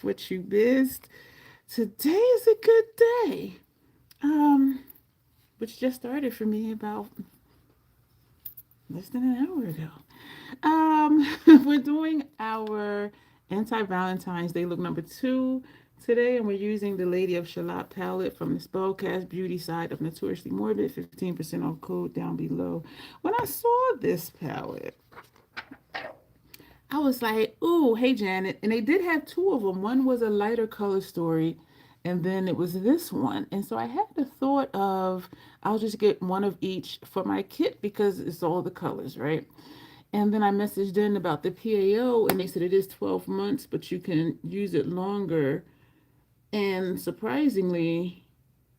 what you missed. Today is a good day. Which just started for me about less than an hour ago. We're doing our Anti-Valentines Day look number 2 today, and we're using the Lady of Shalott palette from the Spellcast Beauty side of Notoriously Morbid. 15% off code down below. When I saw this palette, I was like, ooh, hey, Janet. And they did have two of them. One was a lighter color story, and then it was this one. And so I had the thought of, I'll just get one of each for my kit because it's all the colors, right? And then I messaged in about the PAO, and they said it is 12 months, but you can use it longer. And surprisingly,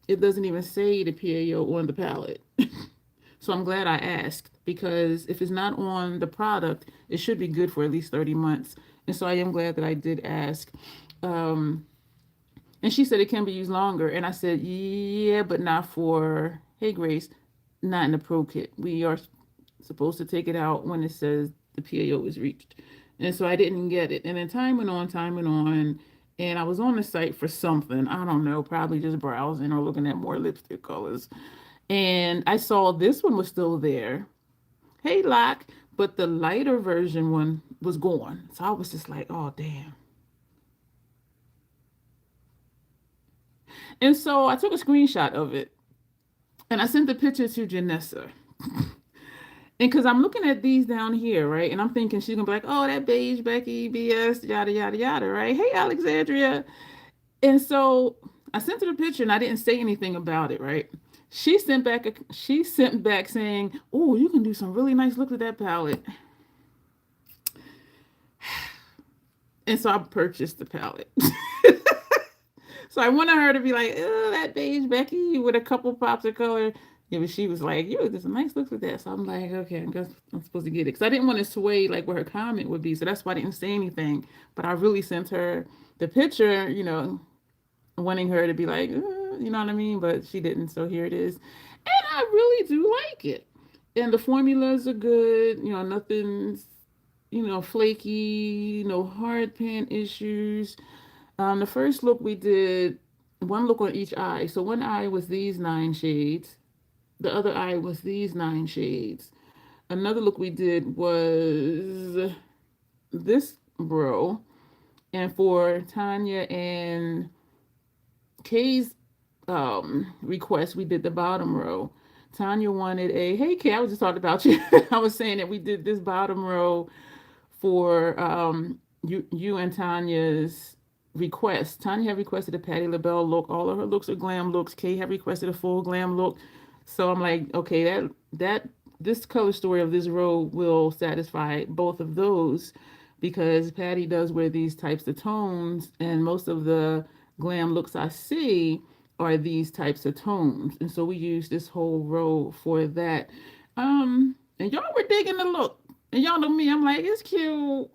it doesn't even say the PAO on the palette. So I'm glad I asked because if it's not on the product, it should be good for at least 30 months. And so I am glad that I did ask. Um, and she said it can be used longer. And I said, yeah, but not for, hey, Grace, not in the Pro Kit. We are supposed to take it out when it says the PAO is reached. And so I didn't get it. And then time went on. And I was on the site for something. I don't know, probably just browsing or looking at more lipstick colors. And I saw this one was still there. Hey, Lock. But the lighter version one was gone. So I was just like, oh, damn. And so I took a screenshot of it and I sent the picture to Janessa. And because I'm looking at these down here, right? And I'm thinking she's going to be like, oh, that beige Becky, BS, yada, yada, yada, right? Hey, Alexandria. And so I sent her the picture and I didn't say anything about it, right? She sent back saying, oh, you can do some really nice looks with that palette. And so I purchased the palette. So I wanted her to be like, oh, that beige Becky with a couple pops of color. Yeah, but she was like, you did some nice looks with that. So I'm like, okay, I guess I'm supposed to get it. Because I didn't want to sway like what her comment would be. So that's why I didn't say anything. But I really sent her the picture, wanting her to be like, you know what I mean? But she didn't. So here it is. And I really do like it. And the formulas are good. Nothing's, flaky, no hard pan issues. The first look we did one look on each eye. So one eye was these 9 shades. The other eye was these 9 shades. Another look we did was this row. And for Tanya and Kay's request, we did the bottom row. Tanya wanted hey Kay, I was just talking about you. I was saying that we did this bottom row for you and Tanya's request. Tanya had requested a Patti LaBelle look. All of her looks are glam looks. Kay had requested a full glam look. So I'm like, okay, that this color story of this row will satisfy both of those because Patty does wear these types of tones, and most of the glam looks I see are these types of tones. And so we use this whole row for that. And y'all were digging the look. And y'all know me, I'm like, it's cute.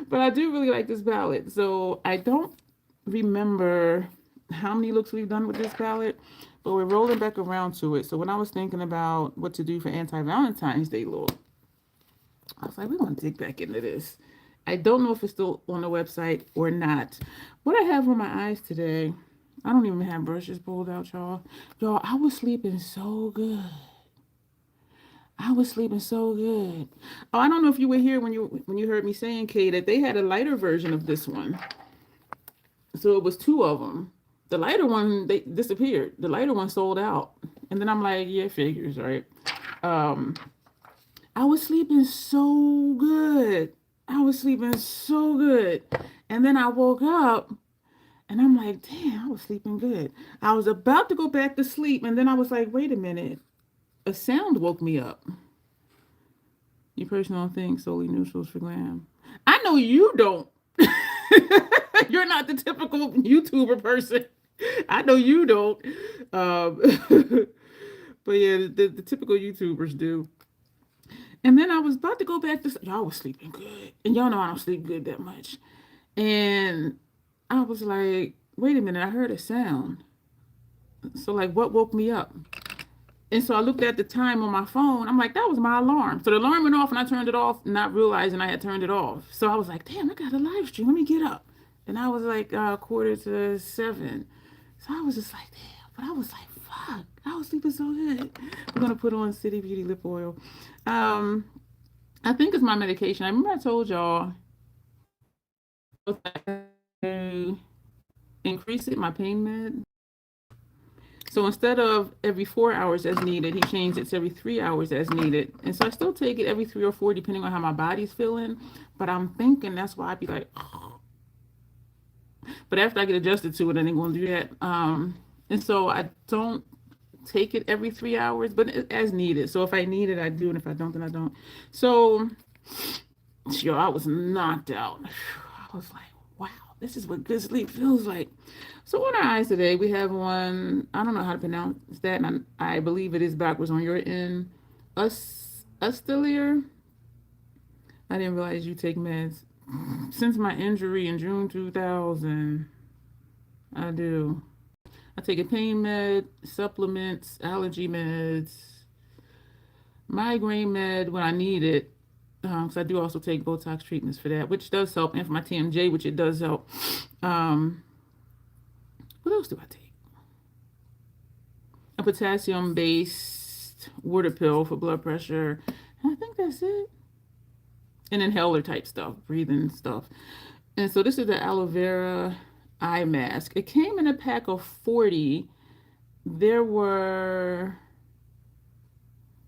But I do really like this palette. So I don't remember how many looks we've done with this palette, but we're rolling back around to it. So when I was thinking about what to do for Anti-Valentine's Day look, I was like, we're going to dig back into this. I don't know if it's still on the website or not. What I have on my eyes today, I don't even have brushes pulled out, y'all. Y'all, I was sleeping so good. I was sleeping so good. Oh, I don't know if you were here when you heard me saying, Kay, that they had a lighter version of this one. So it was two of them. The lighter one, they disappeared. The lighter one sold out. And then I'm like, yeah, figures, right? Um, I was sleeping so good. I was sleeping so good. And then I woke up and I'm like, damn, I was sleeping good. I was about to go back to sleep. And then I was like, wait a minute. A sound woke me up. You personal things solely neutrals for glam. I know you don't. You're not the typical YouTuber person. I know you don't. Um, but yeah, the typical YouTubers do. And then I was about to go back to y'all was sleeping good, and y'all know I don't sleep good that much. And I was like, wait a minute, I heard a sound. So like, what woke me up? And so I looked at the time on my phone. I'm like, that was my alarm. So the alarm went off and I turned it off, not realizing I had turned it off. So I was like, damn, I got a live stream. Let me get up. And I was like 6:45. So I was just like, damn. But I was like, fuck. I was sleeping so good. I'm gonna put on City Beauty lip oil. Um, I think it's my medication. I remember I told y'all to increase it, my pain med. So instead of every 4 hours as needed, he changed it to every 3 hours as needed. And so I still take it every 3 or 4, depending on how my body's feeling. But I'm thinking that's why I'd be like, oh. But after I get adjusted to it, I ain't gonna do that. And so I don't take it every 3 hours, but as needed. So if I need it, I do, and if I don't, then I don't. So, yo, I was knocked out. I was like, wow, this is what good sleep feels like. So on our eyes today, we have one. I don't know how to pronounce that, and I believe it is backwards on your end. Ustelier. I didn't realize you take meds. Since my injury in June 2000, I do. I take a pain med, supplements, allergy meds, migraine med when I need it. Because I do also take Botox treatments for that, which does help, and for my TMJ, which it does help. What else do I take? A potassium-based water pill for blood pressure. I think that's it. And inhaler type stuff, breathing stuff. And so this is the aloe vera eye mask. It came in a pack of 40. There were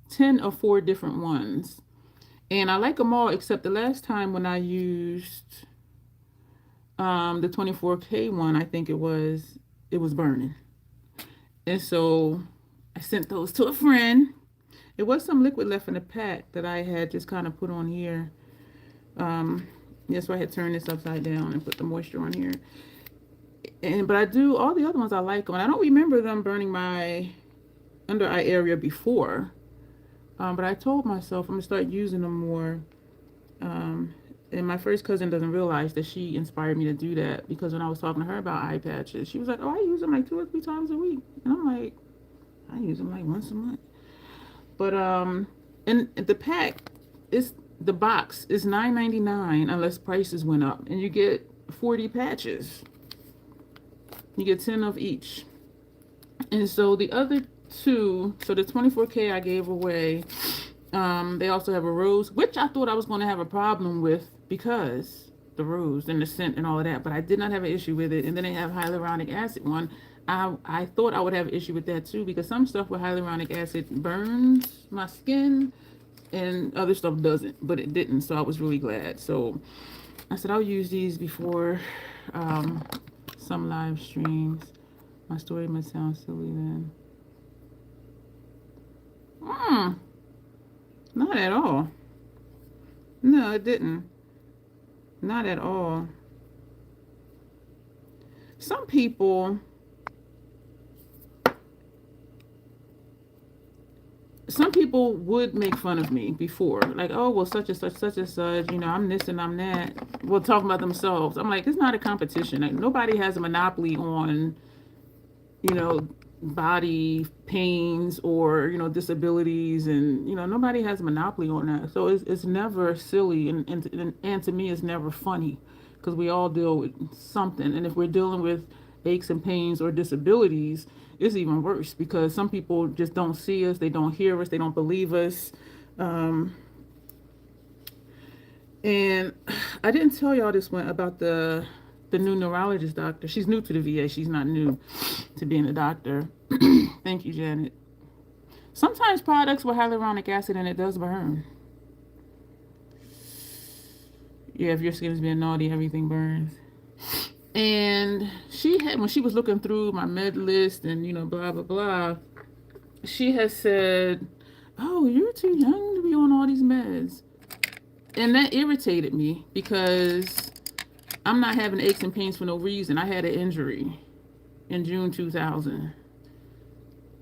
10 or 4 different ones. And I like them all except the last time when I used the 24K one, I think it was burning. And so I sent those to a friend. There was some liquid left in the pack that I had just kind of put on here. So I had turned this upside down and put the moisture on here. But I do all the other ones I like them. And I don't remember them burning my under eye area before. But I told myself I'm gonna start using them more. And my first cousin doesn't realize that she inspired me to do that, because when I was talking to her about eye patches, she was like, "Oh, I use them like 2 or 3 times a week," and I'm like, "I use them like once a month." But and the pack is the box is $9.99 unless prices went up, and you get 40 patches. You get 10 of each, and so the other 2, so the 24K I gave away. They also have a rose, which I thought I was going to have a problem with because the rose and the scent and all of that, but I did not have an issue with it. And then they have hyaluronic acid one. I thought I would have an issue with that too, because some stuff with hyaluronic acid burns my skin and other stuff doesn't, but it didn't. So I was really glad. So I said I'll use these before some live streams. My story might sound silly then. Not at all. No, it didn't. Not at all. Some people would make fun of me before. Like, oh, well, such and such, I'm this and I'm that. Well, talking about themselves. I'm like, it's not a competition. Like, nobody has a monopoly on, body pains or disabilities, and nobody has a monopoly on that. So it's never silly, and to me it's never funny, because we all deal with something. And if we're dealing with aches and pains or disabilities, it's even worse, because some people just don't see us, they don't hear us, they don't believe us. And I didn't tell y'all this one about the new neurologist doctor. She's new to the VA. She's not new to being a doctor. Thank you, Janet. Sometimes products with hyaluronic acid in it does burn. Yeah, if your skin is being naughty, everything burns. And she had, when she was looking through my med list and blah blah blah, she has said, "Oh, you're too young to be on all these meds," and that irritated me, because I'm not having aches and pains for no reason. I had an injury in June 2000.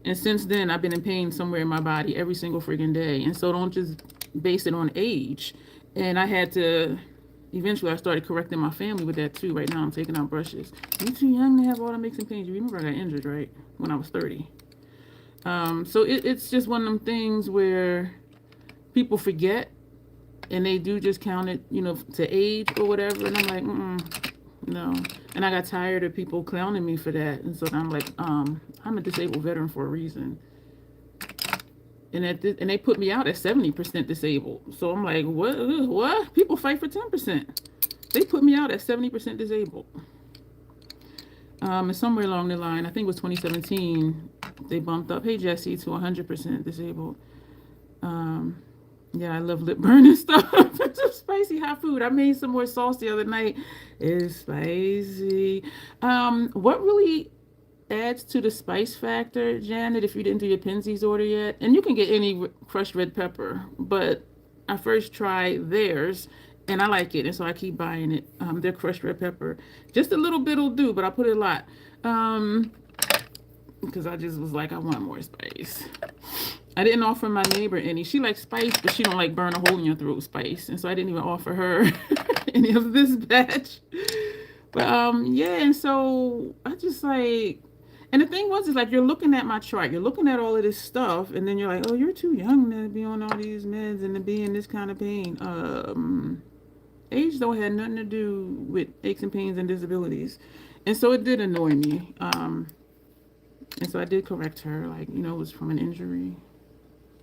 And since then, I've been in pain somewhere in my body every single freaking day. And so don't just base it on age. And I had to, eventually I started correcting my family with that too. Right now I'm taking out brushes. You're too young to have all the aches and pains. You remember I got injured, right? When I was 30. So it's just one of them things where people forget, and they do just count it, to age or whatever. And I'm like, No. And I got tired of people clowning me for that. And so I'm like, I'm a disabled veteran for a reason. And they put me out at 70% disabled. So I'm like, what? What? People fight for 10%. They put me out at 70% disabled. And somewhere along the line, I think it was 2017, they bumped up, hey Jesse, to 100% disabled. Um, yeah, I love lip burning stuff. It's just spicy hot food. I made some more sauce the other night. It's spicy. What really adds to the spice factor, Janet, if you didn't do your Pinsy's order yet? And you can get any crushed red pepper, but I first tried theirs and I like it, and so I keep buying it. Their crushed red pepper. Just a little bit will do, but I put it a lot. Because I just was like, I want more spice. I didn't offer my neighbor any. She likes spice, but she don't like burn a hole in your throat spice. And so I didn't even offer her any of this batch. But yeah, and so I just like, and the thing was, is like, you're looking at my chart, you're looking at all of this stuff, and then you're like, oh, you're too young to be on all these meds and to be in this kind of pain. Age though had nothing to do with aches and pains and disabilities. And so it did annoy me. And so I did correct her, like, you know, it was from an injury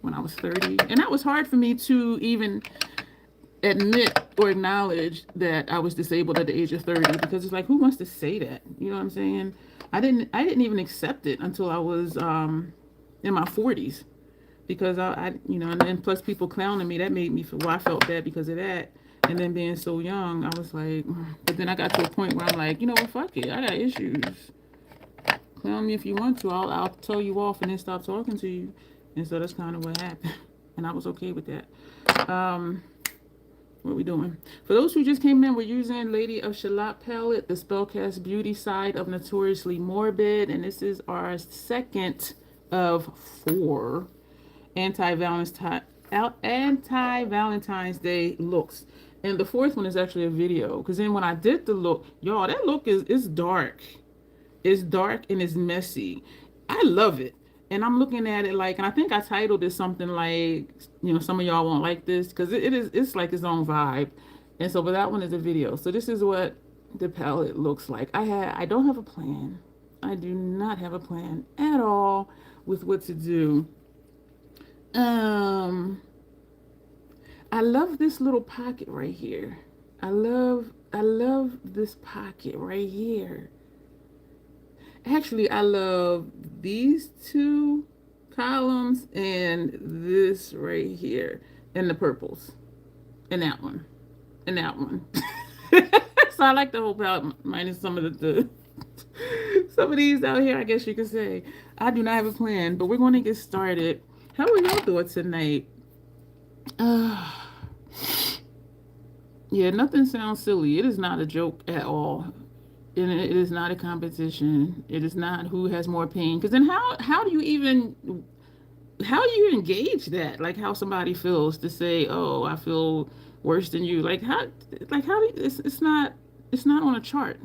when I was 30. And that was hard for me to even admit or acknowledge that I was disabled at the age of 30, because it's like, who wants to say that? You know what I'm saying? I didn't even accept it until I was in my 40s, because I you know, and then plus people clowning me, that made me feel, well, I felt bad because of that. And then being so young, I was like, but then I got to a point where I'm like, you know what, fuck it, I got issues. Clown me if you want to. I'll tell you off and then stop talking to you. And so that's kind of what happened. And I was okay with that. What are we doing? For those who just came in, we're using Lady of Shalott palette, the Spellcast Beauty side of Notoriously Morbid. And this is our second of 4 Anti-Valentine's Day looks. And the fourth one is actually a video. Because then when I did the look, y'all, that look is dark. It's dark and it's messy. I love it. And I'm looking at it like, and I think I titled it something like, you know, some of y'all won't like this, because it's like its own vibe. And so, but that one is a video. So this is what the palette looks like. I don't have a plan. I do not have a plan at all with what to do. I love this little pocket right here. I love this pocket right here. Actually, I love these 2 columns and this right here, and the purples, and that one, and that one. So I like the whole palette, minus some of some of these out here, I guess you could say. I do not have a plan, but we're going to get started. How are y'all doing tonight? Yeah, nothing sounds silly. It is not a joke at all. And it is not a competition. It is not who has more pain. Because then how do you even gauge that? Like, how somebody feels to say, oh, I feel worse than you. Like how do you, it's not on a chart.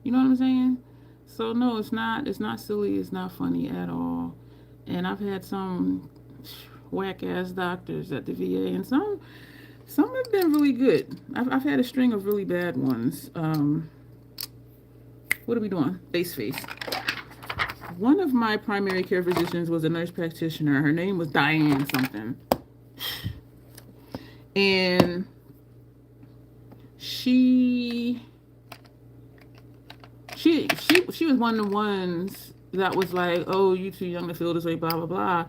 You know what I'm saying? So no, it's not silly. It's not funny at all. And I've had some whack ass doctors at the VA, and some have been really good. I've had a string of really bad ones. What are we doing? Face. One of my primary care physicians was a nurse practitioner. Her name was Diane something. And she was one of the ones that was like, oh, you too young to feel this way, blah, blah, blah.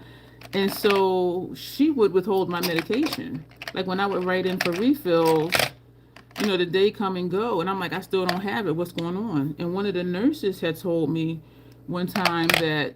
And so she would withhold my medication. Like when I would write in for refills, you know, the day come and go, and I'm like, I still don't have it. What's going on? And one of the nurses had told me one time that,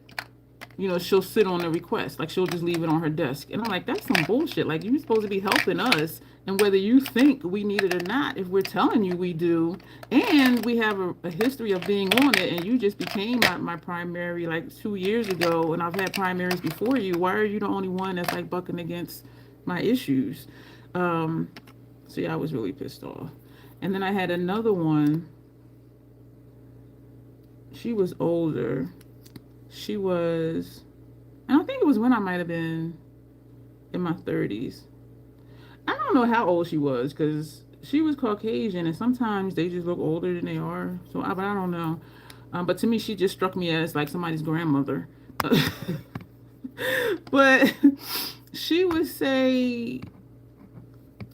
you know, she'll sit on the request. Like, she'll just leave it on her desk. And I'm like, that's some bullshit. Like, you're supposed to be helping us. And whether you think we need it or not, if we're telling you we do, and we have a history of being on it, and you just became my primary, like, 2 years ago, and I've had primaries before you, why are you the only one that's, like, bucking against my issues? So yeah, I was really pissed off. And then I had another one. She was older. She was, and I think it was when I might have been in my 30s. I don't know how old she was, because she was Caucasian, and sometimes they just look older than they are. So, but I don't know. But to me, she just struck me as like somebody's grandmother. But she would say,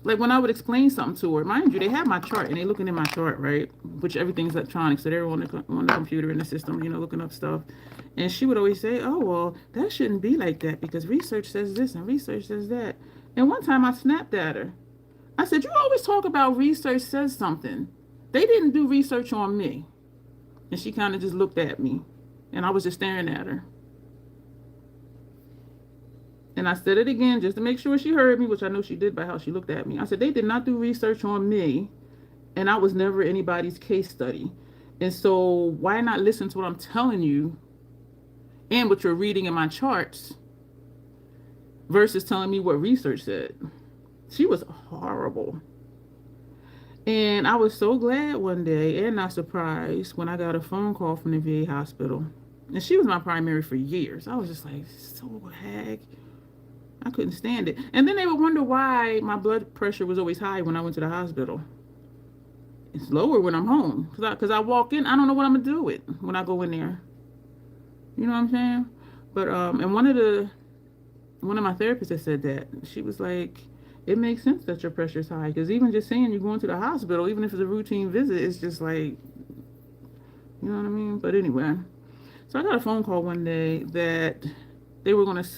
like when I would explain something to her, mind you, they have my chart and they looking at my chart, right? Which everything's electronic, so they're on the computer in the system, looking up stuff. And she would always say, "Oh well, that shouldn't be like that because research says this and research says that." And one time I snapped at her. I said, "You always talk about research says something. They didn't do research on me." And she kind of just looked at me, and I was just staring at her. And I said it again just to make sure she heard me, which I know she did by how she looked at me. I said, "They did not do research on me, and I was never anybody's case study. And so why not listen to what I'm telling you and what you're reading in my charts versus telling me what research said?" She was horrible. And I was so glad one day and not surprised when I got a phone call from the VA hospital. And she was my primary for years. I was just like, so hag. I couldn't stand it. And then they would wonder why my blood pressure was always high when I went to the hospital. It's lower when I'm home. Because I walk in, I don't know what I'm going to do with when I go in there. You know what I'm saying? But, and one of my therapists had said that. She was like, it makes sense that your pressure is high. Because even just saying you're going to the hospital, even if it's a routine visit, it's just like, you know what I mean? But anyway, so I got a phone call one day that they were going to,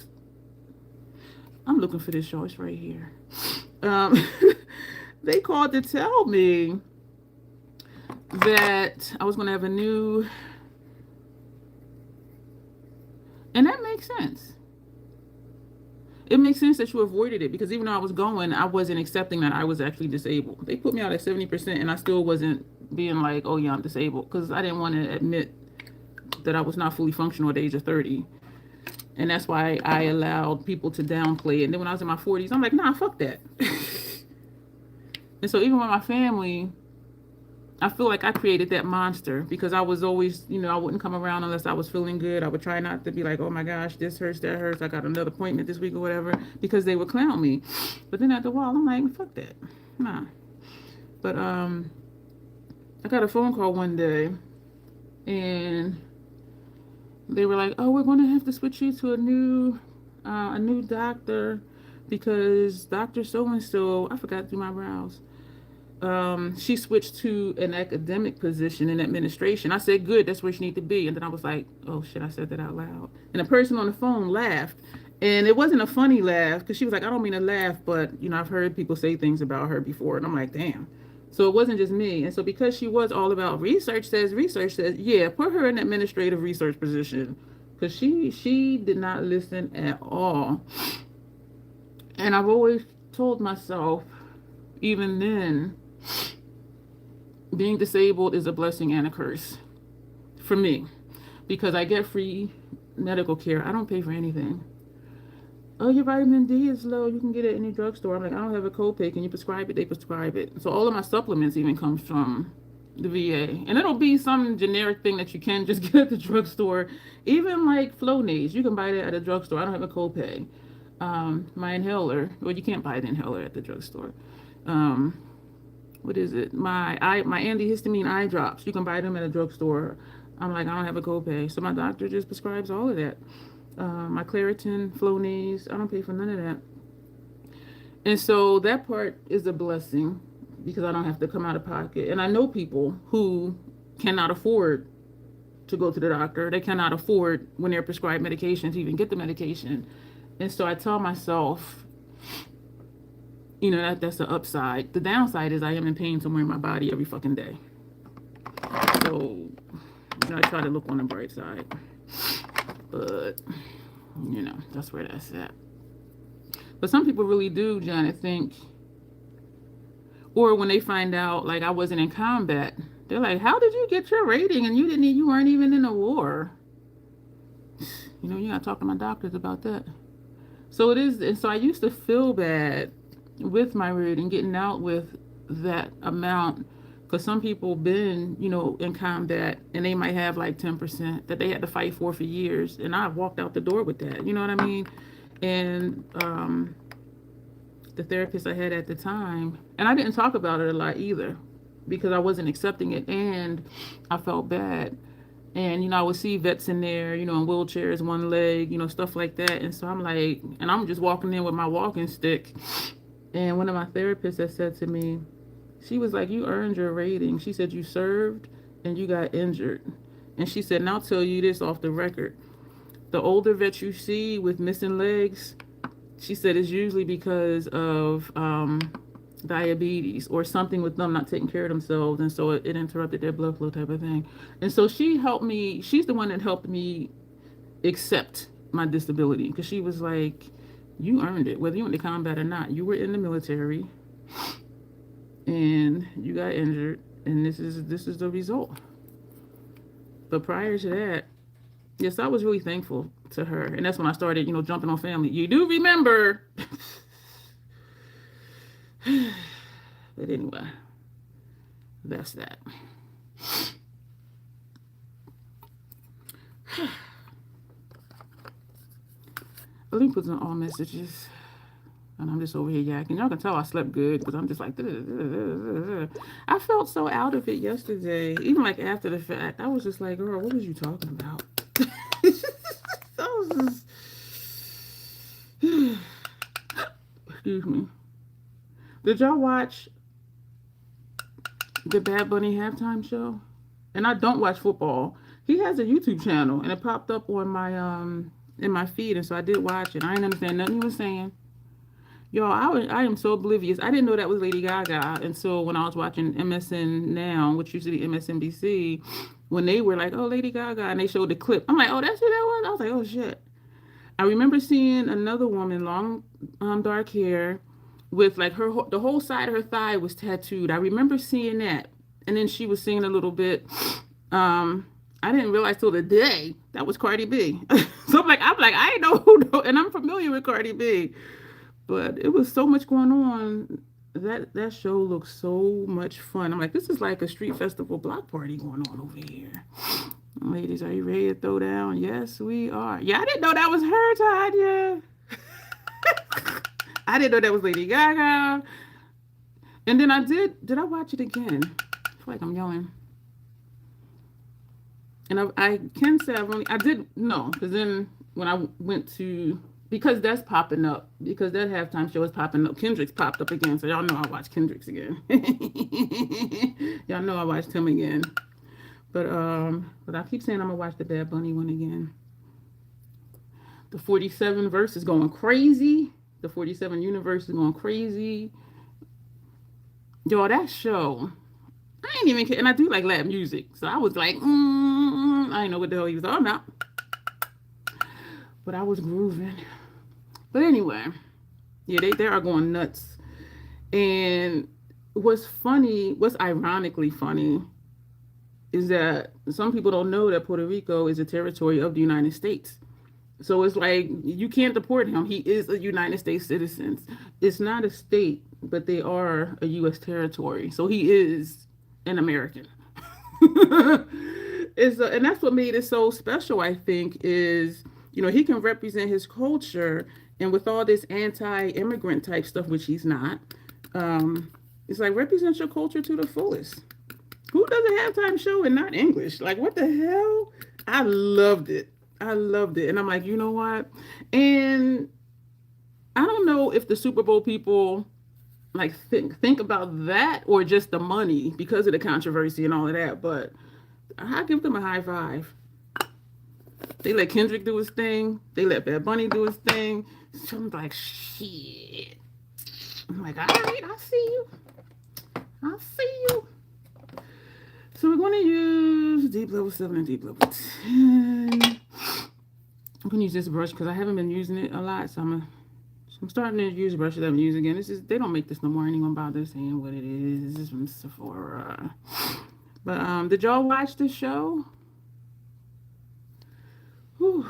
I'm looking for this show, it's right here. They called to tell me that I was going to have a new, and that makes sense. It makes sense that you avoided it because even though I was going, I wasn't accepting that I was actually disabled. They put me out at 70% and I still wasn't being like, oh yeah, I'm disabled, because I didn't want to admit that I was not fully functional at the age of 30. And that's why I allowed people to downplay it. And then when I was in my 40s, I'm like, nah, fuck that. And so even with my family, I feel like I created that monster because I was always, I wouldn't come around unless I was feeling good. I would try not to be like, oh my gosh, this hurts, that hurts. I got another appointment this week or whatever, because they would clown me. But then after a while, I'm like, fuck that. Nah. But I got a phone call one day and they were like, oh, we're going to have to switch you to a new doctor because Dr. So-and-so, I forgot to do my brows. She switched to an academic position in administration. I said, good, that's where she need to be. And then I was like, oh shit, I said that out loud. And the person on the phone laughed. And it wasn't a funny laugh because she was like, I don't mean to laugh, but I've heard people say things about her before. And I'm like, damn. So it wasn't just me. And so because she was all about research says, yeah, put her in an administrative research position. Because she did not listen at all. And I've always told myself, even then, being disabled is a blessing and a curse for me, because I get free medical care. I don't pay for anything. Oh, your vitamin D is low. You can get it in any drugstore. I'm like, I don't have a copay. Can you prescribe it? They prescribe it. So all of my supplements even comes from the VA. And it'll be some generic thing that you can just get at the drugstore. Even like Flonase, you can buy that at a drugstore. I don't have a copay. My inhaler, well, you can't buy the inhaler at the drugstore. What is it? My antihistamine eye drops. You can buy them at a drugstore. I'm like, I don't have a copay. So my doctor just prescribes all of that. My Claritin, Flonase, I don't pay for none of that. And so that part is a blessing because I don't have to come out of pocket. And I know people who cannot afford to go to the doctor. They cannot afford, when they're prescribed medication, to even get the medication. And so I tell myself, that's the upside. The downside is I am in pain somewhere in my body every fucking day. So, I try to look on the bright side. But, that's where that's at. But some people really do, Janet, think, or when they find out, like, I wasn't in combat, they're like, how did you get your rating and you weren't even in a war? You gotta talk to my doctors about that. So it is, and so I used to feel bad with my rating, getting out with that amount, because some people been, in combat and they might have like 10% that they had to fight for years, and I've walked out the door with that, you know what I mean? And the therapist I had at the time, and I didn't talk about it a lot either because I wasn't accepting it and I felt bad. And, I would see vets in there, in wheelchairs, one leg, stuff like that. And so I'm like, and I'm just walking in with my walking stick. And one of my therapists had said to me, she was like, you earned your rating. She said, you served and you got injured. And she said, and I'll tell you this off the record. The older vets you see with missing legs, she said it's usually because of diabetes or something with them not taking care of themselves. And so it interrupted their blood flow type of thing. And so she helped me. She's the one that helped me accept my disability because she was like, you earned it, whether you went to combat or not. You were in the military and you got injured, and this is the result. But prior to that, yes, I was really thankful to her. And that's when I started, jumping on family. You do remember. But anyway, that's that. Let me put some all messages. And I'm just over here yakking. Y'all can tell I slept good because I'm just like, I felt so out of it yesterday. Even like after the fact, I was just like, girl, what was you talking about? I was just... Excuse me. Did y'all watch the Bad Bunny halftime show? And I don't watch football. He has a YouTube channel, and it popped up on my in my feed, and so I did watch it. I didn't understand nothing he was saying. Y'all, I am so oblivious. I didn't know that was Lady Gaga until when I was watching MSN Now, which used to be MSNBC, when they were like, oh, Lady Gaga, and they showed the clip. I'm like, oh, that's who that was? I was like, oh, shit. I remember seeing another woman, long, dark hair, with like the whole side of her thigh was tattooed. I remember seeing that. And then she was singing a little bit. I didn't realize till the day that was Cardi B. So I'm like, I ain't know who, and I'm familiar with Cardi B. But it was so much going on. That show looks so much fun. I'm like, this is like a street festival block party going on over here. Ladies, are you ready to throw down? Yes, we are. Yeah, I didn't know that was her, Tanya. I didn't know that was Lady Gaga. And then did I watch it again? I feel like I'm yelling. And I can say because then when I went to, because that's popping up, because that halftime show is popping up. Kendrick's popped up again, so y'all know I watched Kendrick's again. Y'all know I watched him again. But I keep saying I'm gonna watch the Bad Bunny one again. The 47 verse is going crazy. The 47 universe is going crazy. Y'all, that show, I ain't even care. And I do like Latin music, so I was like, I didn't know what the hell he was talking about. But I was grooving. But anyway, yeah, they are going nuts. And what's ironically funny, is that some people don't know that Puerto Rico is a territory of the United States. So it's like, you can't deport him. He is a United States citizen. It's not a state, but they are a U.S. territory. So he is an American. And that's what made it so special, I think, is, he can represent his culture. And with all this anti-immigrant type stuff, which he's not, it's like, represent your culture to the fullest. Who does a halftime show and not English? Like, what the hell? I loved it. And I'm like, you know what? And I don't know if the Super Bowl people like think about that or just the money because of the controversy and all of that. But I give them a high five. They let Kendrick do his thing. They let Bad Bunny do his thing. So I'm like, shit. I'm like, all right, I see you. So we're going to use deep level 7 and deep level 10. I'm going to use this brush because I haven't been using it a lot. So I'm starting to use brushes I've been using again. They don't make this no more. I ain't gonna bother saying what it is. This is from Sephora. But did y'all watch the show? Whew.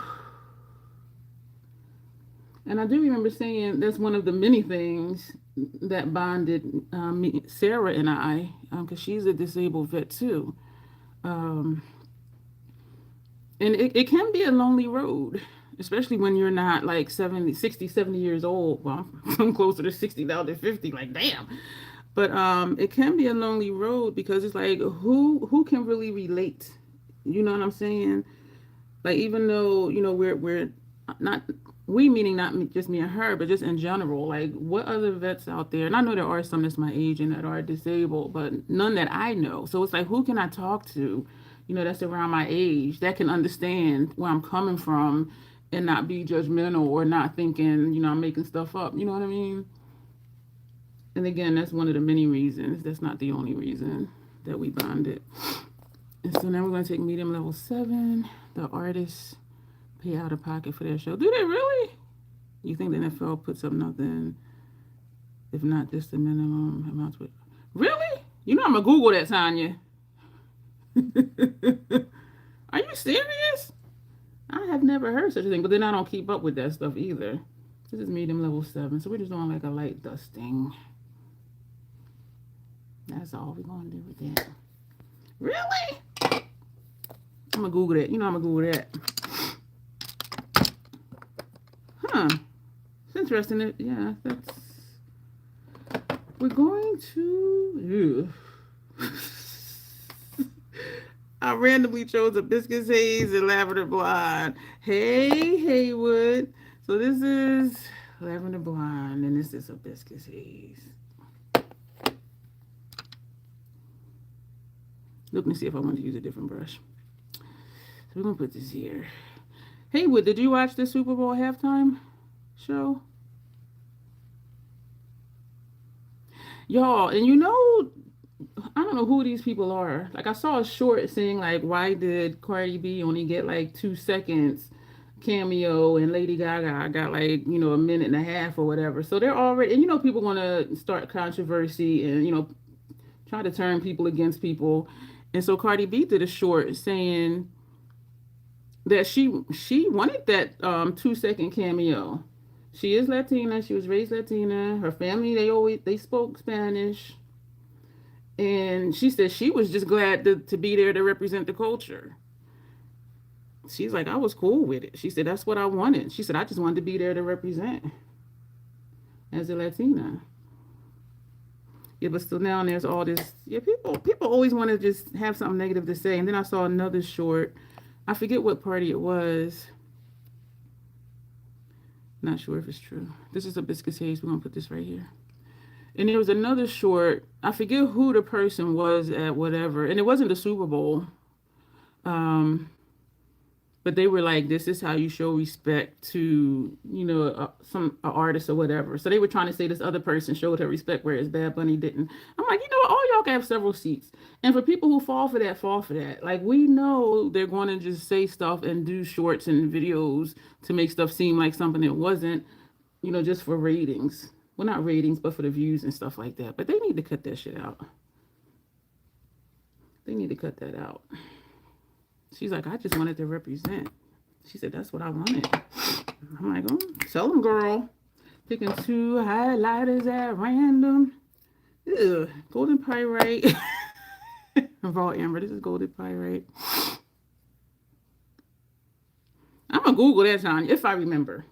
And I do remember saying that's one of the many things that bonded Sarah and I, because she's a disabled vet too. And it can be a lonely road. especially when you're not like 70, 60, 70 years old. Well, I'm closer to 60 now than 50, like damn. But it can be a lonely road because it's like who can really relate? You know what I'm saying? Like even though, we're not, we meaning not just me and her, but just in general, like what other vets out there? And I know there are some that's my age and that are disabled, but none that I know. So it's like who can I talk to, that's around my age that can understand where I'm coming from and not be judgmental or not thinking, I'm making stuff up. You know what I mean? And again, that's one of the many reasons. That's not the only reason that we bonded. And so now we're going to take medium level 7. The artists pay out of pocket for their show. Do they really? You think the NFL puts up nothing, if not just the minimum amounts? Really? I'm going to Google that, Tanya. Are you serious? I have never heard such a thing, but then I don't keep up with that stuff either. This is medium level 7, so we're just doing like a light dusting. That's all we're going to do with that. Really? I'm going to Google that. I'm going to Google that. Huh. It's interesting. Yeah, that's... We're going to... I randomly chose Hibiscus Haze and Lavender Blonde. Hey, Haywood. So this is Lavender Blonde, and this is Hibiscus Haze. Look and see if I want to use a different brush. So we're going to put this here. Haywood, did you watch the Super Bowl halftime show? Y'all, and I don't know who these people are. Like I saw a short saying like, why did Cardi B only get like 2 seconds cameo and Lady Gaga got like, a minute and a half or whatever. So they're already, and people want to start controversy and, try to turn people against people. And so Cardi B did a short saying that she wanted that 2-second cameo. She is Latina. She was raised Latina. Her family, they spoke Spanish. And she said she was just glad to be there to represent the culture. She's like, I was cool with it. She said, that's what I wanted. She said, I just wanted to be there to represent as a Latina. Yeah, but still now there's all this. Yeah, people always want to just have something negative to say. And then I saw another short. I forget what party it was. Not sure if it's true. This is Hibiscus Haze. We're going to put this right here. And there was another short. I forget who the person was at whatever. And it wasn't the Super Bowl. But they were like, this is how you show respect to, some artist or whatever. So they were trying to say this other person showed her respect, whereas Bad Bunny didn't. I'm like, all y'all can have several seats. And for people who fall for that. Like, we know they're going to just say stuff and do shorts and videos to make stuff seem like something it wasn't, just for ratings. Well, not ratings, but for the views and stuff like that. But they need to cut that shit out. They need to cut that out. She's like, I just wanted to represent. She said, that's what I wanted. I'm like, oh, tell them, girl. Picking 2 highlighters at random. Ew, golden pyrite. Raw amber. This is golden pyrite. I'm going to Google that, Tanya, if I remember.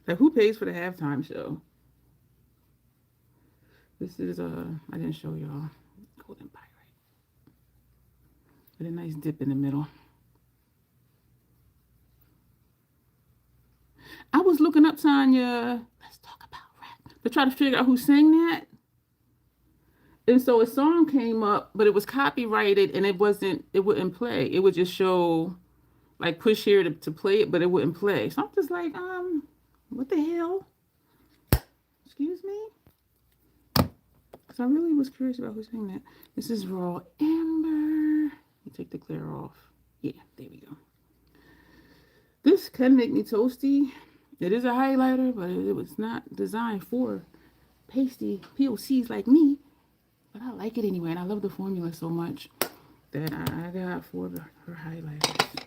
Like, who pays for the halftime show? This is, I didn't show y'all. Golden pyrite. With a nice dip in the middle. I was looking up, Tanya. Let's talk about rap. To try to figure out who sang that. And so a song came up, but it was copyrighted and it wouldn't play. It would just show, like, push here to play it, but it wouldn't play. So I'm just like, what the hell? Excuse me? Because I really was curious about who sang that. This is raw amber. You take the clear off. Yeah, there we go. This can make me toasty. It is a highlighter, but it was not designed for pasty POCs like me. But I like it anyway, and I love the formula so much that I got 4 of her highlighters.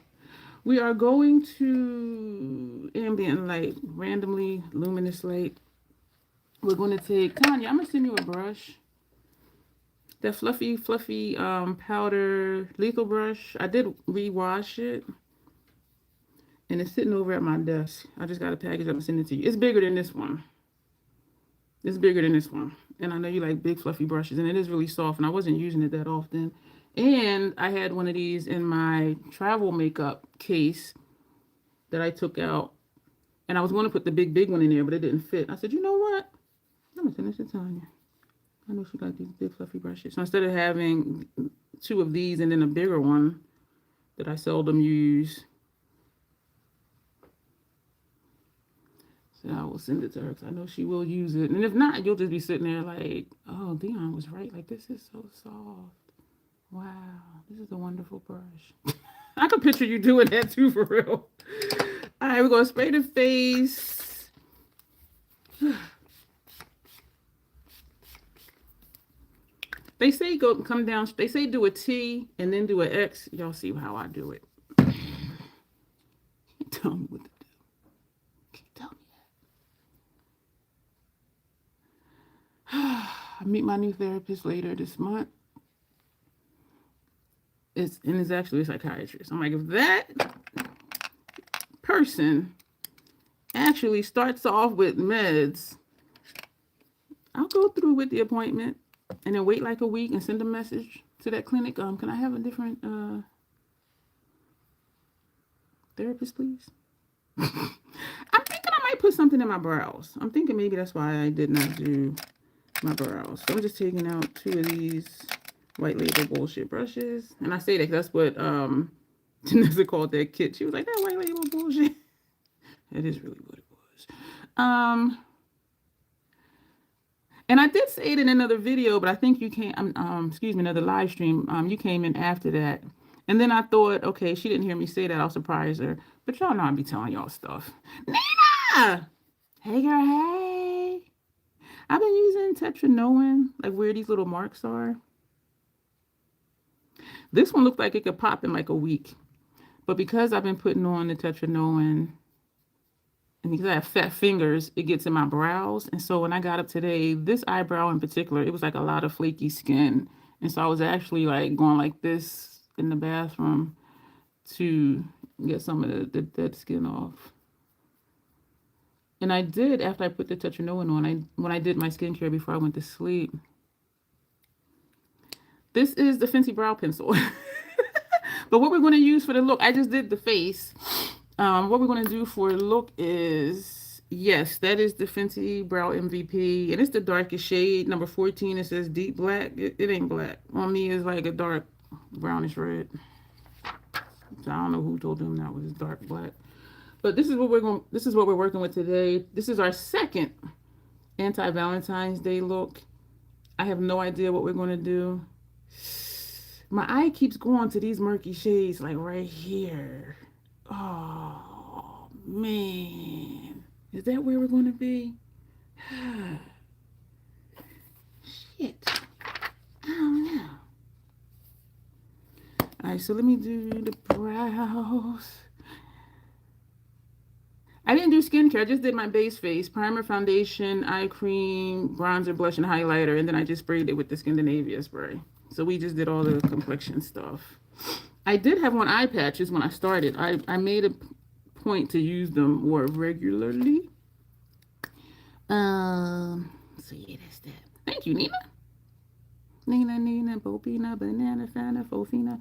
We are going to ambient light, randomly luminous light. We're going to take, Tanya, I'm going to send you a brush. That fluffy powder lethal brush. I did rewash it. And it's sitting over at my desk. I just got to package up and send it to you. It's bigger than this one. It's bigger than this one. And I know you like big fluffy brushes, and it is really soft, and I wasn't using it that often. And I had one of these in my travel makeup case that I took out, and I was going to put the big one in there, but it didn't fit. I said, you know what? I'm going to send this to Tanya. I know she got these big fluffy brushes. So instead of having two of these and then a bigger one that I seldom use, so I will send it to her because I know she will use it. And if not, you'll just be sitting there like, oh, Dion was right. Like, this is so soft. Wow, this is a wonderful brush. I could picture you doing that too, for real. All right, we're going to spray the face. They say come down. They say do a T and then do an X. Y'all see how I do it. Can't tell me what to do. Can't tell me that. I meet my new therapist later this month. It's actually a psychiatrist. I'm like, if that person actually starts off with meds, I'll go through with the appointment and then wait like a week and send a message to that clinic. Can I have a different therapist, please? I'm thinking I might put something in my brows. I'm thinking maybe that's why I did not do my brows. So I'm just taking out two of these white label bullshit brushes. And I say that because that's what Janessa called that kit. She was like, that white label bullshit. That is really what it was. And I did say it in another video, but I think you came, excuse me, another live stream. You came in after that. And then I thought, okay, she didn't hear me say that. I'll surprise her. But y'all know I be telling y'all stuff. Nina! Hey, girl, hey. I've been using Tetranoin, like where these little marks are. This one looked like it could pop in like a week. But because I've been putting on the Tetranoin, and because I have fat fingers, it gets in my brows. And so when I got up today, this eyebrow in particular, it was like a lot of flaky skin. And so I was actually like going like this in the bathroom to get some of the dead skin off. And I did, after I put the Tetranoin on, when I did my skincare before I went to sleep. This is the Fenty Brow Pencil. But what we're going to use for the look, I just did the face. What we're going to do for the look is, yes, that is the Fenty Brow MVP. And it's the darkest shade, number 14. It says deep black. It ain't black. On me, it's like a dark brownish red. So I don't know who told them that was dark black. But this is what we're working with today. This is our second Anti-Valentine's Day look. I have no idea what we're going to do. My eye keeps going to these murky shades, like right here. Oh, man. Is that where we're going to be? Shit. I don't know. All right, so let me do the brows. I didn't do skincare. I just did my base face. Primer, foundation, eye cream, bronzer, blush, and highlighter. And then I just sprayed it with the Scandinavia spray. So we just did all the complexion stuff. I did have on eye patches when I started. I made a point to use them more regularly. So yeah, that's that. Thank you, Nina. Nina, Bobina, Banana, Fana, Fofina.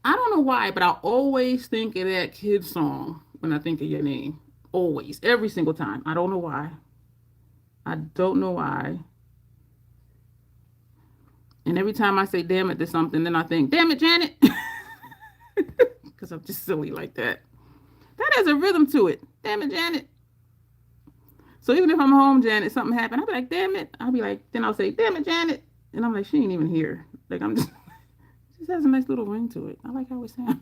I don't know why, but I always think of that kid song when I think of your name. Always. Every single time. I don't know why. I don't know why. And every time I say damn it to something, then I think, damn it, Janet. Because I'm just silly like that. That has a rhythm to it. Damn it, Janet. So even if I'm home, Janet, something happened, I'll be like, damn it. Then I'll say, damn it, Janet. And I'm like, she ain't even here. Like, it just has a nice little ring to it. I like how it sounds.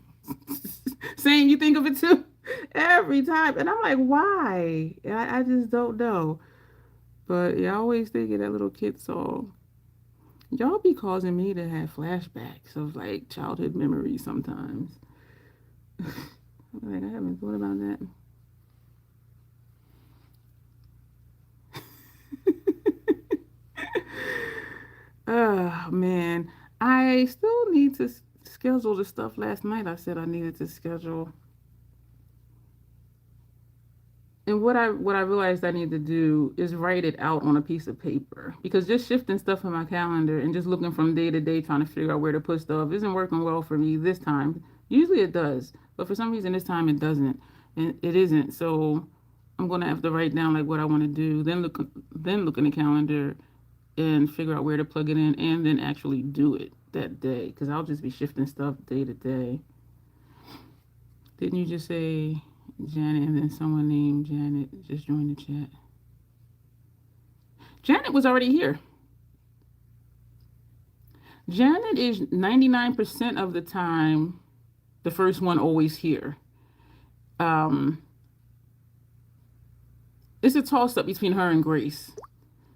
Same, you think of it too? Every time. And I'm like, why? I just don't know. But yeah, I always think of that little kid song. Y'all be causing me to have flashbacks of like childhood memories sometimes. Like, I haven't thought about that. Oh, man. I still need to schedule the stuff last night I said I needed to schedule. And what I realized I need to do is write it out on a piece of paper, because just shifting stuff in my calendar and just looking from day to day trying to figure out where to put stuff isn't working well for me this time. Usually it does, but for some reason this time it doesn't, and it isn't. So I'm gonna have to write down like what I want to do, then look in the calendar and figure out where to plug it in, and then actually do it that day, because I'll just be shifting stuff day to day. Didn't you just say Janet and then someone named Janet just joined the chat? Janet was already here. Janet is 99% of the time the first one always here. It's a toss up between her and Grace.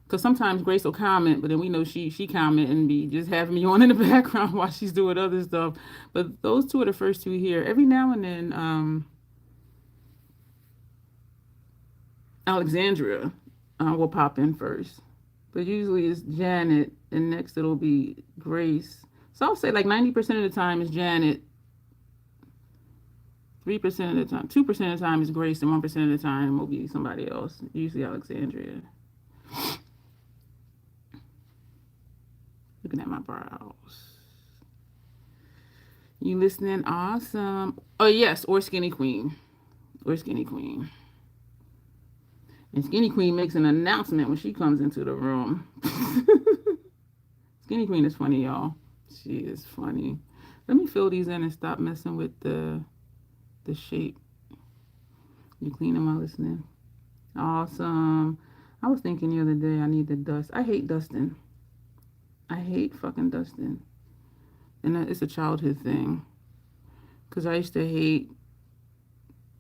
Because sometimes Grace will comment, but then we know she comment and be just having me on in the background while she's doing other stuff. But those two are the first two here. Every now and then, Alexandria will pop in first. But usually it's Janet, and next it'll be Grace. So I'll say like 90% of the time is Janet, 3% of the time, 2% of the time is Grace, and 1% of the time will be somebody else, usually Alexandria. Looking at my brows. You listening? Awesome. Oh, yes, or Skinny Queen. Or Skinny Queen. And Skinny Queen makes an announcement when she comes into the room. Skinny Queen is funny, y'all. She is funny. Let me fill these in and stop messing with the shape. You cleaning while listening? Awesome. I was thinking the other day I need to dust. I hate dusting. I hate fucking dusting. And it's a childhood thing. Because I used to hate...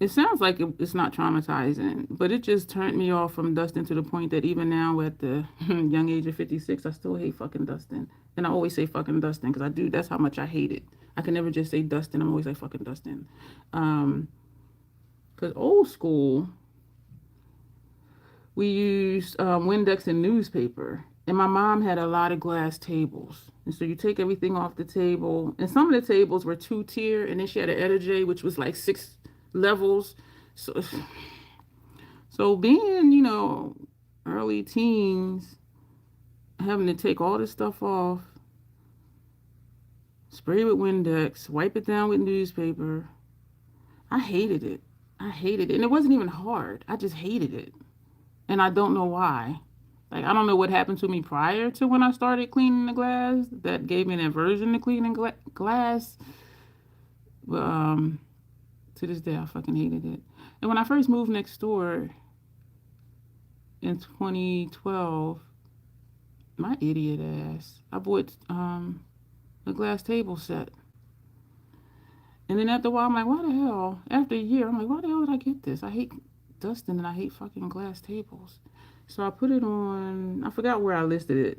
It sounds like it's not traumatizing, but it just turned me off from dusting to the point that even now at the young age of 56, I still hate fucking dusting. And I always say fucking dusting because that's how much I hate it. I can never just say dusting. I'm always like fucking dusting. Because old school, we used Windex and newspaper. And my mom had a lot of glass tables. And so you take everything off the table. And some of the tables were 2-tier. And then she had an etagere, which was like 6 levels. So being, early teens, having to take all this stuff off, spray with Windex, wipe it down with newspaper. I hated it. And it wasn't even hard. I just hated it. And I don't know why. Like, I don't know what happened to me prior to when I started cleaning the glass that gave me an aversion to cleaning glass. But to this day, I fucking hated it. And when I first moved next door in 2012, my idiot ass, I bought a glass table set. And then after a while, I'm like, why the hell? After a year, I'm like, why the hell did I get this? I hate dusting and I hate fucking glass tables. So I put it on, I forgot where I listed it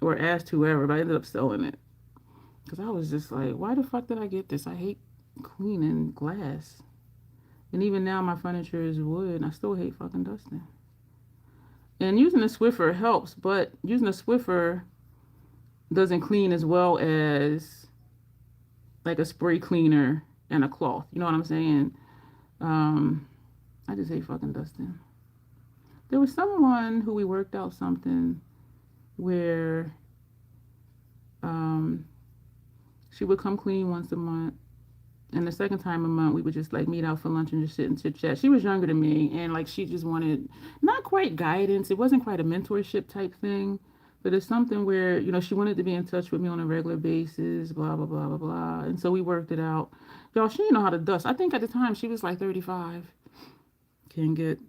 or asked whoever, but I ended up selling it. Because I was just like, why the fuck did I get this? I hate cleaning glass. And even now my furniture is wood and I still hate fucking dusting. And using a Swiffer helps, but using a Swiffer doesn't clean as well as like a spray cleaner and a cloth. You know what I'm saying? I just hate fucking dusting. There was someone who we worked out something where she would come clean once a month. And the second time a month, we would just like meet out for lunch and just sit and chit chat. She was younger than me, and like she just wanted not quite guidance. It wasn't quite a mentorship type thing, but it's something where she wanted to be in touch with me on a regular basis. Blah blah blah blah blah. And so we worked it out. Y'all, she didn't know how to dust. I think at the time she was like 35. Can't get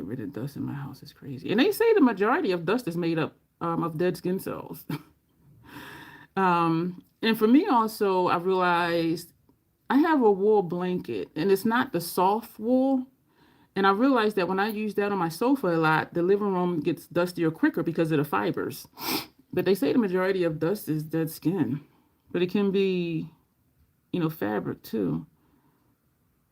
rid of dust in my house. It's crazy. And they say the majority of dust is made up of dead skin cells. And for me also, I realized I have a wool blanket and it's not the soft wool. And I realized that when I use that on my sofa a lot, the living room gets dustier quicker because of the fibers. But they say the majority of dust is dead skin, but it can be, fabric too.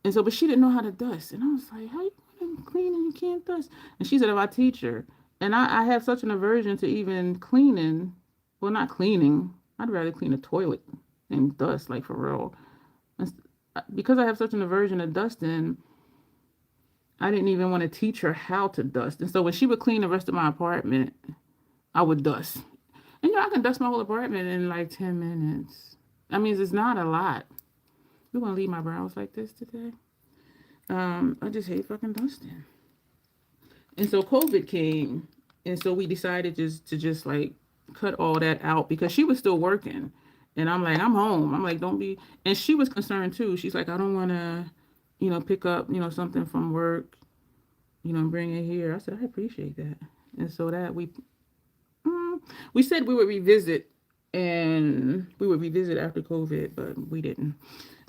And so, but she didn't know how to dust. And I was like, how you going to clean and you can't dust? And she said, if I teach her. And I have such an aversion to even cleaning. Well, not cleaning. I'd rather clean a toilet than dust, like for real. Because I have such an aversion to dusting, I didn't even want to teach her how to dust. And so when she would clean the rest of my apartment, I would dust. And I can dust my whole apartment in like 10 minutes. I mean, it's not a lot. We're going to leave my brows like this today. I just hate fucking dusting. And so COVID came. And so we decided just like cut all that out because she was still working. And I'm like, I'm home. I'm like, don't be. And she was concerned too. She's like, I don't want to, pick up, something from work, and bring it here. I said, I appreciate that. And so that we said we would revisit, and we would revisit after COVID, but we didn't.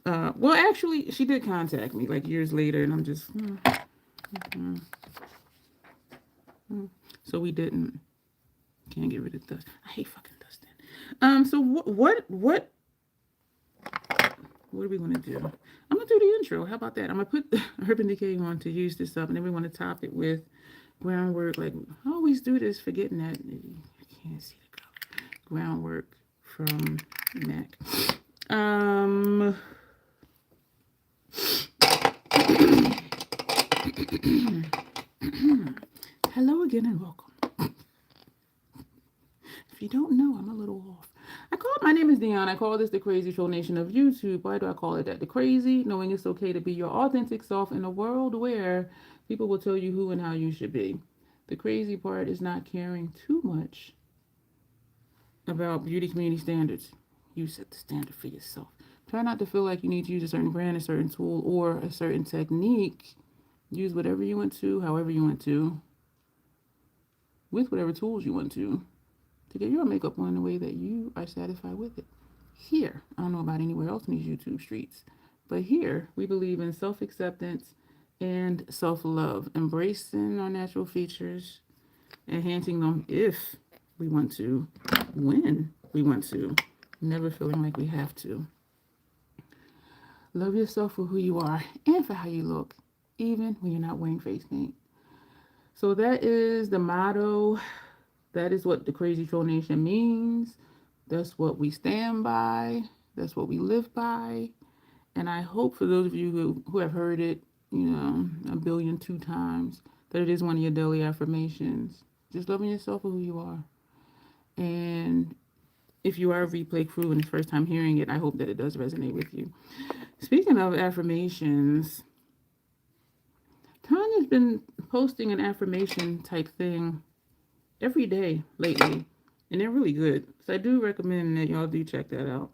Well, actually, she did contact me like years later, and I'm just, so we didn't. Can't get rid of dust. I hate fucking dusting. So what are we gonna do? I'm gonna do the intro. How about that? I'm gonna put the Urban Decay on to use this up, and then we want to top it with groundwork. Like I always do this, forgetting that you can't see the color. Groundwork from MAC. Hello again and welcome. If you don't know, I'm a little off. My name is Dion. I call this the crazy troll nation of YouTube. Why do I call it that? The crazy, knowing it's okay to be your authentic self in a world where people will tell you who and how you should be. The crazy part is not caring too much about beauty community standards. You set the standard for yourself. Try not to feel like you need to use a certain brand, a certain tool, or a certain technique. Use whatever you want to, however you want to, with whatever tools you want to get your makeup on in a way that you are satisfied with it. Here, I don't know about anywhere else in these YouTube streets, but here we believe in self-acceptance and self-love, embracing our natural features, enhancing them if we want to, when we want to, never feeling like we have to. Love yourself for who you are and for how you look, even when you're not wearing face paint. So that is the motto. That is what the Crazy Troll Nation means. That's what we stand by. That's what we live by. And I hope for those of you who have heard it, a billion 2 times, that it is one of your daily affirmations. Just loving yourself for who you are. And if you are a replay crew and it's first time hearing it, I hope that it does resonate with you. Speaking of affirmations, Tanya's been posting an affirmation type thing every day lately, and they're really good. So I do recommend that y'all do check that out.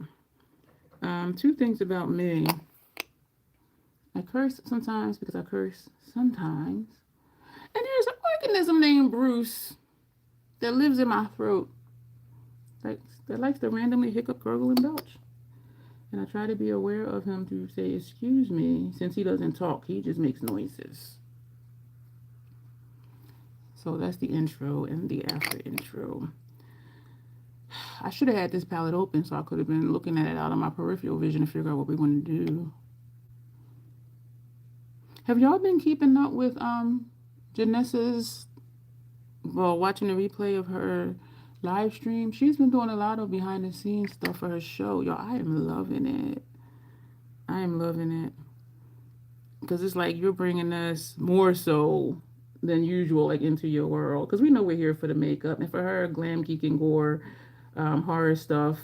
2 things about me. I curse sometimes because I curse sometimes. And there's an organism named Bruce that lives in my throat that likes to randomly hiccup, gurgle, and belch. And I try to be aware of him to say, excuse me, since he doesn't talk, he just makes noises. So that's the intro and the after intro. I should have had this palette open so I could have been looking at it out of my peripheral vision to figure out what we want to do. Have y'all been keeping up with Janessa's, watching the replay of her live stream? She's been doing a lot of behind the scenes stuff for her show. Y'all, I am loving it. I am loving it. Because it's like you're bringing us more so than usual, like into your world, because we know we're here for the makeup, and for her, glam, geek, and gore, horror stuff,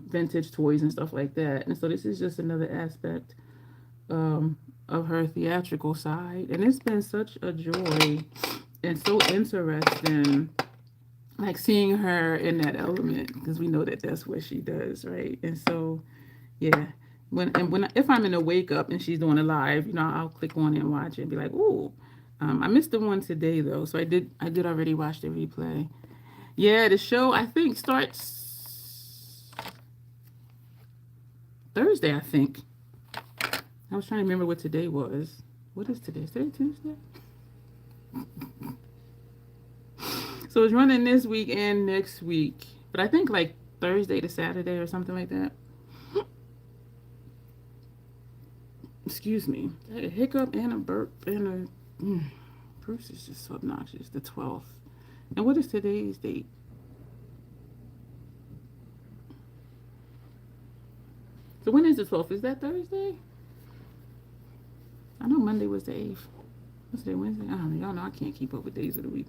vintage toys and stuff like that. And so this is just another aspect of her theatrical side, and it's been such a joy and so interesting, like seeing her in that element, because we know that that's what she does, right? And so, yeah. If I'm in a wake up and she's doing a live, I'll click on it and watch it and be like, ooh. I missed the one today though, so I did already watch the replay. Yeah, the show I think starts Thursday, I think. I was trying to remember what today was. What is today? Is today Tuesday? So it's running this week and next week, but I think like Thursday to Saturday or something like that. Excuse me. I had a hiccup and a burp and a... Bruce is just so obnoxious. The 12th. And what is today's date? So when is the 12th? Is that Thursday? I know Monday was the 8th. What's today, Wednesday? I don't know. Y'all know I can't keep up with days of the week.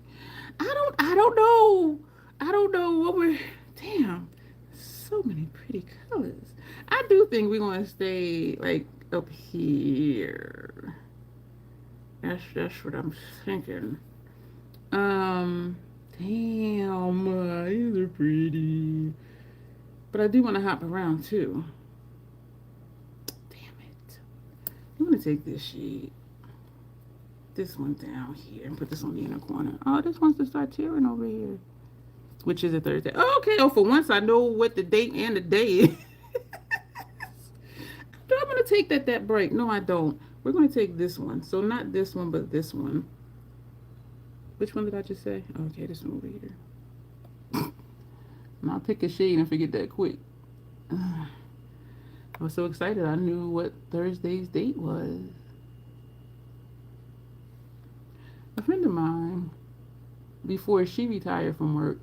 I don't know. I don't know what we're, damn, so many pretty colors. I do think we're going to stay, like, up here. That's what I'm thinking. Damn, these are pretty. But I do want to hop around, too. Damn it. I'm going to take this sheet, this one down here, and put this on the inner corner. Oh, this wants to start tearing over here. Which is a Thursday. Oh, okay. Oh, for once I know what the date and the day is. I'm going to take that break. No, I don't. We're going to take this one. So not this one, but this one. Which one did I just say? Okay, this one over here. And I'll pick a shade and forget that quick. I was so excited I knew what Thursday's date was. A friend of mine, before she retired from work,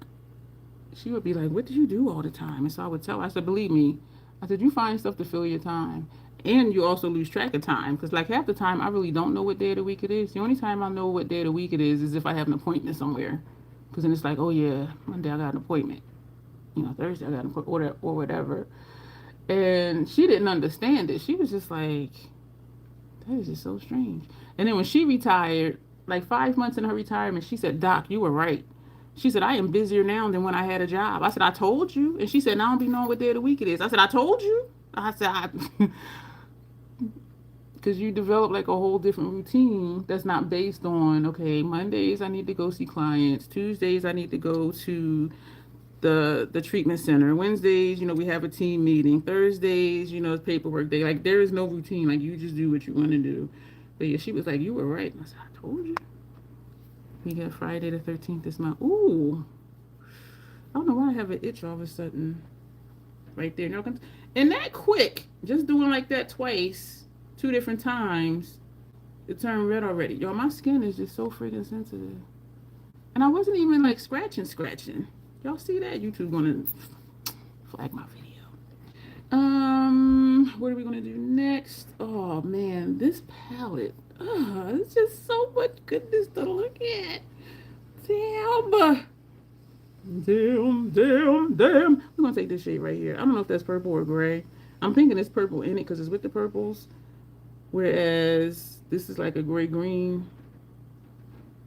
she would be like, what do you do all the time? And so I would tell her, I said, believe me, I said, you find stuff to fill your time. And you also lose track of time. Because like half the time, I really don't know what day of the week it is. The only time I know what day of the week it is if I have an appointment somewhere. Because then it's like, oh yeah, Monday I got an appointment. You know, Thursday I got an appointment or whatever. And she didn't understand it. She was just like, that is just so strange. And then when she retired, like 5 months in her retirement, she said, Doc, you were right. She said, I am busier now than when I had a job. I said, I told you. And she said, now I don't be knowing what day of the week it is. I said, I told you. I said, because you develop like a whole different routine that's not based on, okay, Mondays I need to go see clients. Tuesdays I need to go to the treatment center. Wednesdays, you know, we have a team meeting. Thursdays, you know, it's paperwork day. Like there is no routine. Like you just do what you want to do. But yeah, she was like, you were right. And I said, I told you. We got Friday the 13th this month. Ooh. I don't know why I have an itch all of a sudden. Right there. And that quick, just doing like that twice, 2 different times, it turned red already. Y'all, my skin is just so freaking sensitive. And I wasn't even like scratching. Y'all see that? YouTube gonna flag my video. What are we gonna do next? Oh man, this palette. It's just so much goodness to look at. Damn. We're gonna take this shade right here. I don't know if that's purple or gray. I'm thinking it's purple in it because it's with the purples. Whereas this is like a gray-green.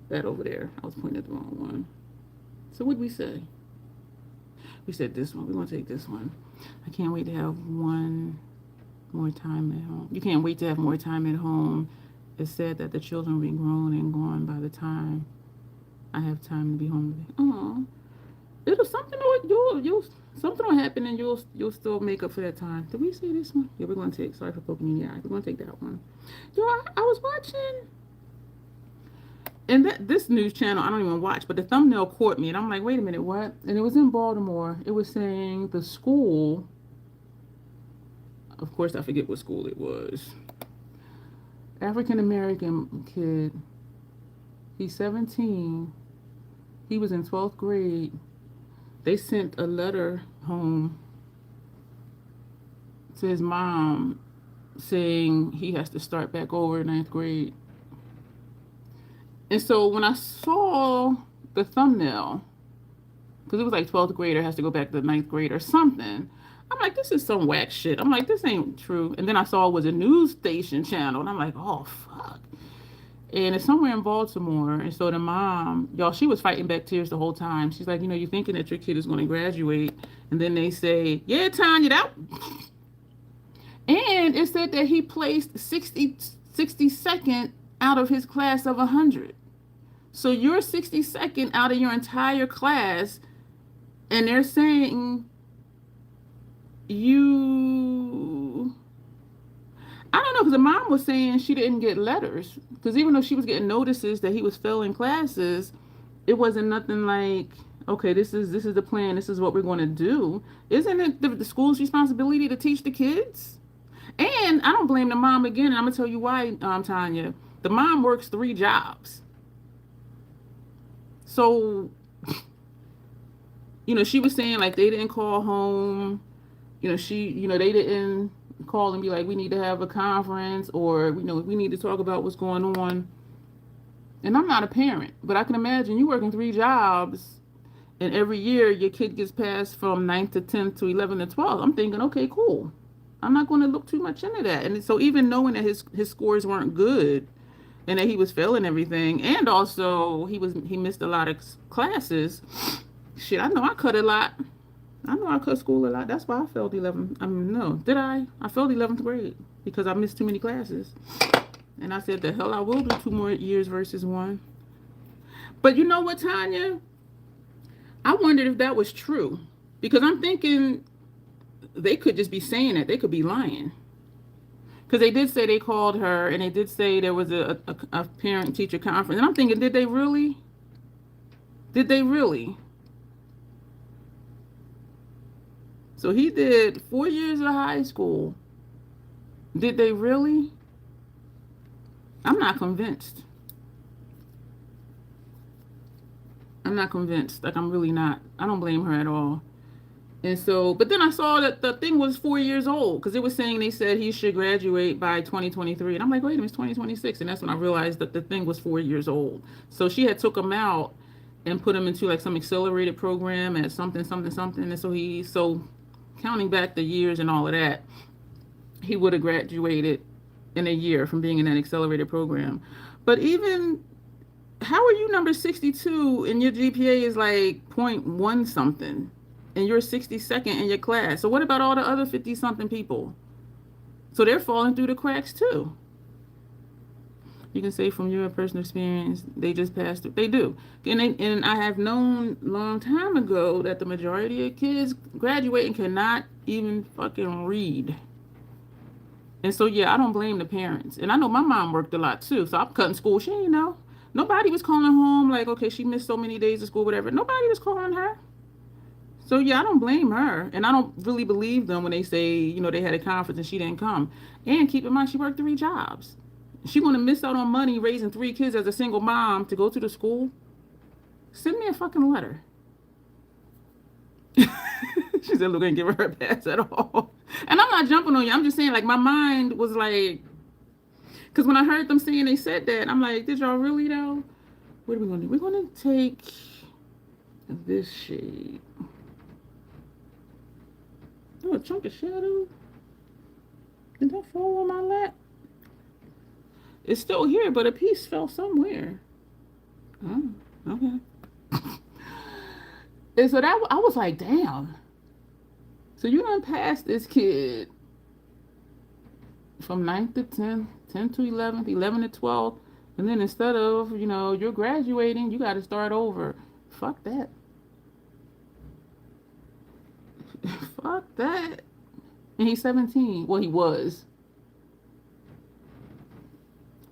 That over there. I was pointing at the wrong one. So what'd we say? We said this one. We're gonna take this one. I can't wait to have one more time at home. You can't wait to have more time at home. It's said that the children will be grown and gone by the time I have time to be home with them. Aw. It'll something will happen and you'll still make up for that time. Did we say this one? Yeah, we're gonna take. Sorry for poking you in the eye. We're gonna take that one. Yo, I was watching, and this news channel I don't even watch, but the thumbnail caught me, and I'm like, wait a minute, what? And it was in Baltimore. It was saying the school. Of course, I forget what school it was. African American kid. He's 17. He was in 12th grade. They sent a letter home to his mom saying he has to start back over in 9th grade. And so when I saw the thumbnail, because it was like 12th grader has to go back to 9th grade or something, I'm like, this is some whack shit. I'm like, this ain't true. And then I saw it was a news station channel, and I'm like, oh, fuck. And it's somewhere in Baltimore. And so the mom, y'all, she was fighting back tears the whole time. She's like, you know, you're thinking that your kid is going to graduate. And then they say, yeah, Tanya, that. And it said that he placed 62nd out of his class of 100. So you're 62nd out of your entire class. And they're saying you... I don't know, because the mom was saying she didn't get letters. Because even though she was getting notices that he was failing classes, it wasn't nothing like, okay, this is the plan. This is what we're going to do. Isn't it the school's responsibility to teach the kids? And I don't blame the mom again. And I'm going to tell you why, Tanya. The mom works 3 jobs. So, you know, she was saying like they didn't call home. You know, they didn't call and be like, we need to have a conference, or we need to talk about what's going on. And I'm not a parent, but I can imagine you working 3 jobs and every year your kid gets passed from 9th to 10th to 11th to 12th. I'm thinking, okay, cool. I'm not going to look too much into that. And so even knowing that his scores weren't good and that he was failing everything, and also he missed a lot of classes. Shit, I know I cut a lot. I know I cut school a lot. That's why I failed 11. I mean, no, did I? I failed 11th grade because I missed too many classes. And I said, the hell I will do 2 more years versus one. But you know what, Tanya? I wondered if that was true because I'm thinking they could just be saying it. They could be lying. Because they did say they called her and they did say there was a parent teacher conference. And I'm thinking, did they really? Did they really? So he did 4 years of high school. Did they really? I'm not convinced. I'm not convinced. Like, I'm really not. I don't blame her at all. And so, but then I saw that the thing was 4 years old because it was saying they said he should graduate by 2023. And I'm like, wait a minute, it's 2026. And that's when I realized that the thing was 4 years old. So she had took him out and put him into like some accelerated program at something, something, something. And so counting back the years and all of that, he would have graduated in a year from being in that accelerated program. But even, how are you number 62 and your GPA is like 0.1 something? And you're 62nd in your class. So what about all the other 50 something people? So they're falling through the cracks too. You can say from your personal experience, they just passed through. They do. And I have known a long time ago that the majority of kids graduate and cannot even fucking read. And so, yeah, I don't blame the parents. And I know my mom worked a lot too. So I'm cutting school. She didn't know. Nobody was calling home like, okay, she missed so many days of school, whatever. Nobody was calling her. So, yeah, I don't blame her. And I don't really believe them when they say, they had a conference and she didn't come. And keep in mind, she worked 3 jobs. She want to miss out on money raising 3 kids as a single mom to go to the school? Send me a fucking letter. She said, look, I ain't give her a pass at all. And I'm not jumping on you. I'm just saying, like, my mind was like, because when I heard them saying they said that, I'm like, did y'all really, though? What are we going to do? We're going to take this shade. Oh, a chunk of shadow. Did that fall on my lap? It's still here, but a piece fell somewhere. Oh, okay. And so that I was like, damn. So you done passed this kid from 9th to 10th, 10th to 11th, 11th to 12th, and then instead of, you're graduating, you got to start over. Fuck that. Fuck that. And he's 17. Well, he was.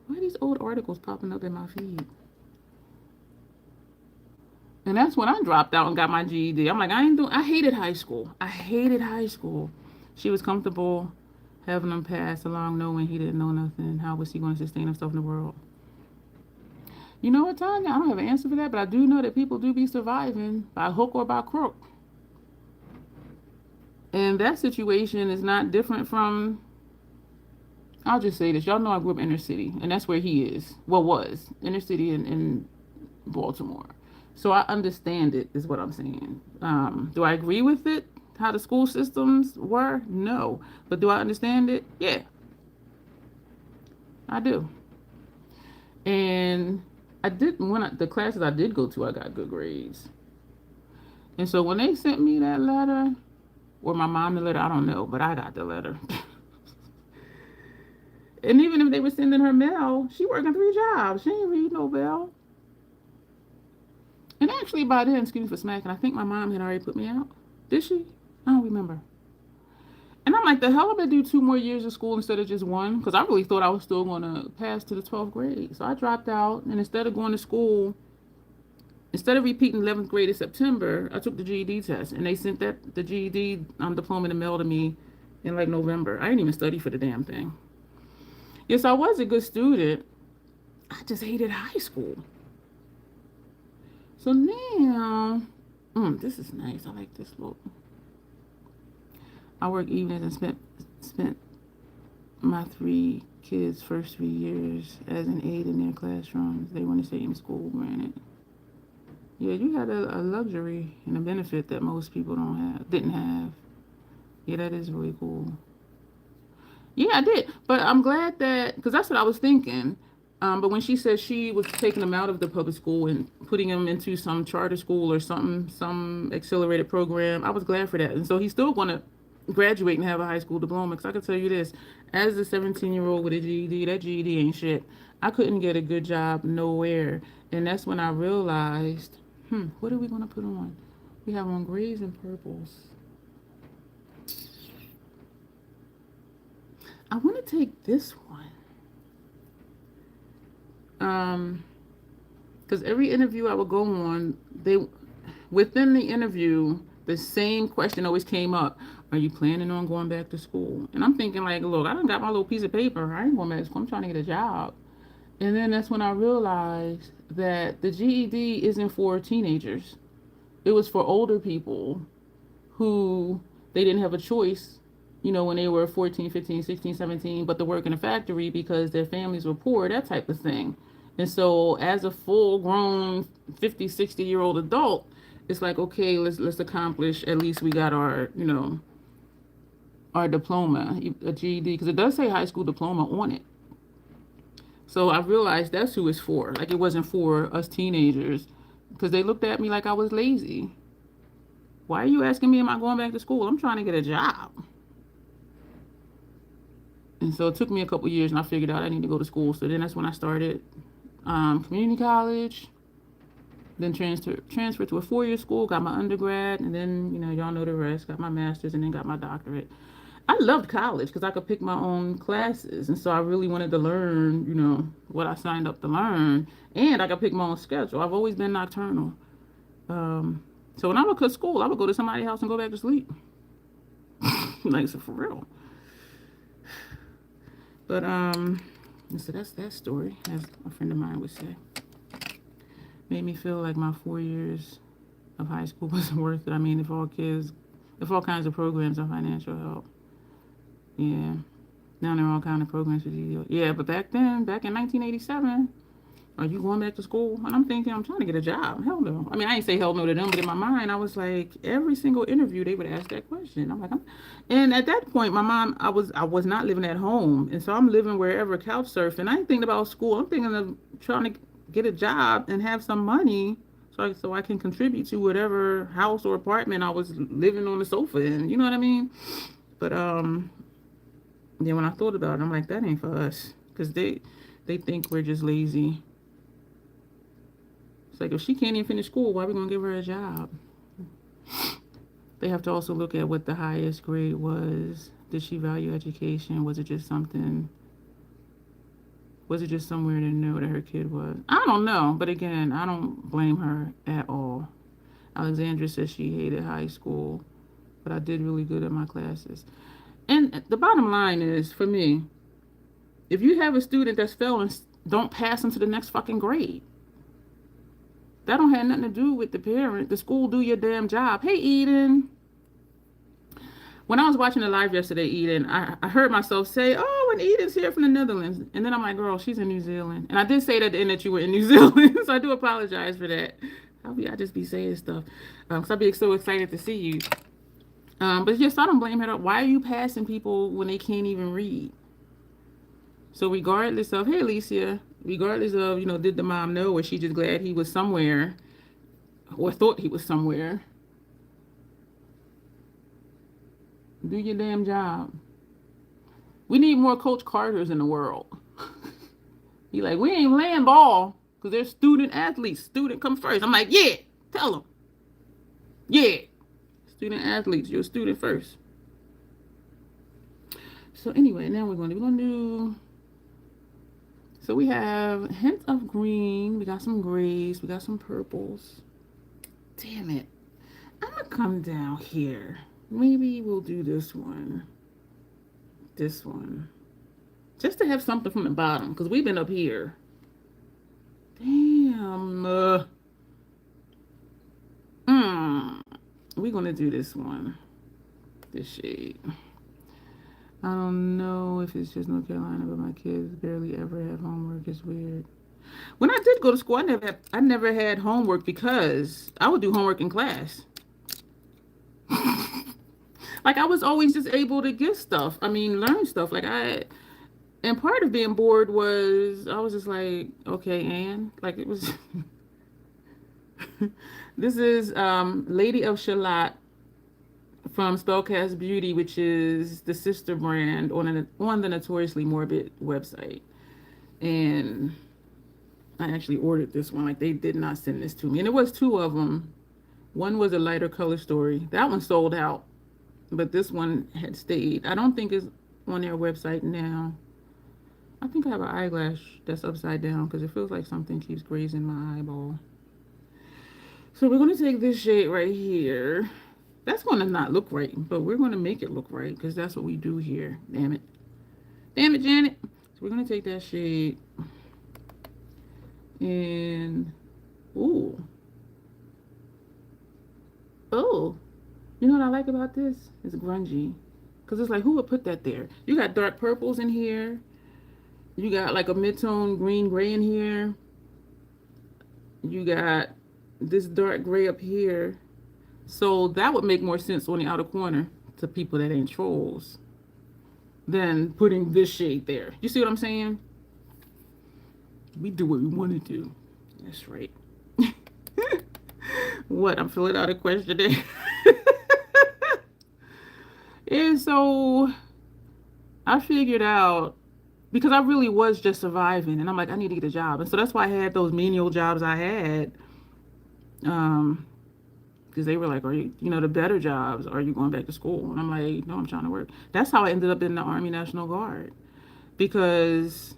Why are these old articles popping up in my feed? And that's when I dropped out and got my GED. I'm like, I hated high school. I hated high school. She was comfortable having him pass along knowing he didn't know nothing. How was he going to sustain himself in the world? You know what, Tanya? I don't have an answer for that, but I do know that people do be surviving by hook or by crook. And that situation is not different from, I'll just say this. Y'all know I grew up inner city, and that's where he is. Well, was. Inner city in Baltimore. So I understand it, is what I'm saying. Do I agree with it? How the school systems were? No. But do I understand it? Yeah. I do. And I did, the classes I did go to, I got good grades. And so when they sent me that letter, or my mom the letter, I don't know, but I got the letter. And even if they were sending her mail, she working 3 jobs. She ain't read no mail. And actually by then, excuse me for smacking, I think my mom had already put me out. Did she? I don't remember. And I'm like, the hell am I do 2 more years of school instead of just 1? Because I really thought I was still going to pass to the 12th grade. So I dropped out, and instead of going to school, instead of repeating 11th grade in September, I took the GED test, and they sent the GED diploma in the mail to me in like November. I didn't even study for the damn thing. Yes, I was a good student. I just hated high school. So now, this is nice. I like this look. I work evenings and spent my 3 kids' first 3 years as an aide in their classrooms. They want to stay in school, granted. Yeah, you had a luxury and a benefit that most people didn't have. Yeah, that is really cool. Yeah, I did. But I'm glad that, because that's what I was thinking. But when she said she was taking them out of the public school and putting them into some charter school or something, some accelerated program, I was glad for that. And so he's still going to graduate and have a high school diploma. Because I can tell you this, as a 17-year-old with a GED, that GED ain't shit. I couldn't get a good job nowhere. And that's when I realized, what are we going to put on? We have on grays and purples. I want to take this one. Because every interview I would go on, within the interview, the same question always came up. Are you planning on going back to school? And I'm thinking like, look, I done got my little piece of paper. I ain't going back to school. I'm trying to get a job. And then that's when I realized that the GED isn't for teenagers. It was for older people who they didn't have a choice, when they were 14, 15, 16, 17, but to work in a factory because their families were poor, that type of thing. And so as a full grown 50, 60-year-old adult, it's like, okay, let's accomplish, at least we got our, our diploma, a GED, because it does say high school diploma on it. So I realized that's who it's for. Like, it wasn't for us teenagers, because they looked at me like I was lazy. Why are you asking me, am I going back to school? I'm trying to get a job. And so it took me a couple years, and I figured out I need to go to school. So then that's when I started community college, then transferred to a 4-year school, got my undergrad, and then, y'all know the rest, got my master's, and then got my doctorate. I loved college because I could pick my own classes. And so I really wanted to learn, what I signed up to learn. And I could pick my own schedule. I've always been nocturnal. So when I would cut school, I would go to somebody's house and go back to sleep. Like, so for real. But, so that's that story, as a friend of mine would say. Made me feel like my 4 years of high school wasn't worth it. I mean, if all kinds of programs on financial help. Yeah. Now there are all kinds of programs for GED. Yeah, but back in 1987, are you going back to school? And I'm thinking, I'm trying to get a job. Hell no. I mean, I ain't say hell no to them, but in my mind, I was like, every single interview, they would ask that question. I'm like, and at that point, my mom, I was not living at home. And so I'm living wherever, couch surfing. I ain't thinking about school. I'm thinking of trying to get a job and have some money so I can contribute to whatever house or apartment I was living on the sofa in. You know what I mean? But, yeah, when I thought about it, I'm like, that ain't for us. Because they think we're just lazy. It's like, if she can't even finish school, why are we going to give her a job? They have to also look at what the highest grade was. Did she value education? Was it just somewhere to know that her kid was? I don't know. But again, I don't blame her at all. Alexandra says she hated high school, but I did really good at my classes. And the bottom line is, for me, if you have a student that's failing, don't pass them to the next fucking grade. That don't have nothing to do with the parent. The school do your damn job. Hey, Eden. When I was watching the live yesterday, Eden, I heard myself say, oh, and Eden's here from the Netherlands. And then I'm like, girl, she's in New Zealand. And I did say that at the end that you were in New Zealand. So I do apologize for that. I just be saying stuff. Because I'd be so excited to see you. But just, I don't blame her. Why are you passing people when they can't even read? So regardless of, hey, Alicia, regardless of, did the mom know, or she just glad he was somewhere, or thought he was somewhere, do your damn job. We need more Coach Carters in the world. He like, we ain't playing ball, because they're student athletes. Student come first. I'm like, yeah, tell them. Yeah. Student athletes, you're a student first. So anyway, now we're going to do... So we have a hint of green. We got some grays. We got some purples. Damn it. I'm going to come down here. Maybe we'll do this one. This one. Just to have something from the bottom, because we've been up here. Damn. We're going to do this one. This shade. I don't know if it's just North Carolina, but my kids barely ever have homework. It's weird. When I did go to school, I never had homework because I would do homework in class. Like I was always just able to get stuff. I mean, learn stuff. And part of being bored was I was just like, okay, Anne, like it was. This is Lady of Shalott from Spellcast Beauty, which is the sister brand on the Notoriously Morbid website. And I actually ordered this one. Like they did not send this to me, and it was two of them. One was a lighter color story. That one sold out, but this one had stayed. I don't think it's on their website now. I think I have an eyelash that's upside down because it feels like something keeps grazing my eyeball. So we're going to take this shade right here. That's going to not look right, but we're going to make it look right because that's what we do here. Damn it. Damn it, Janet. So we're going to take that shade and, ooh. Oh, you know what I like about this? It's grungy. Because it's like, who would put that there? You got dark purples in here. You got like a mid-tone green gray in here. You got this dark gray up here. So that would make more sense on the outer corner to people that ain't trolls than putting this shade there. You see what I'm saying? We do what we want to do. That's right. What? I'm filling out a questionnaire. And so I figured out, because I really was just surviving, and I'm like, I need to get a job. And so that's why I had those menial jobs I had. Because they were like, are you, the better jobs, are you going back to school? And I'm like, no, I'm trying to work. That's how I ended up in the Army National Guard. Because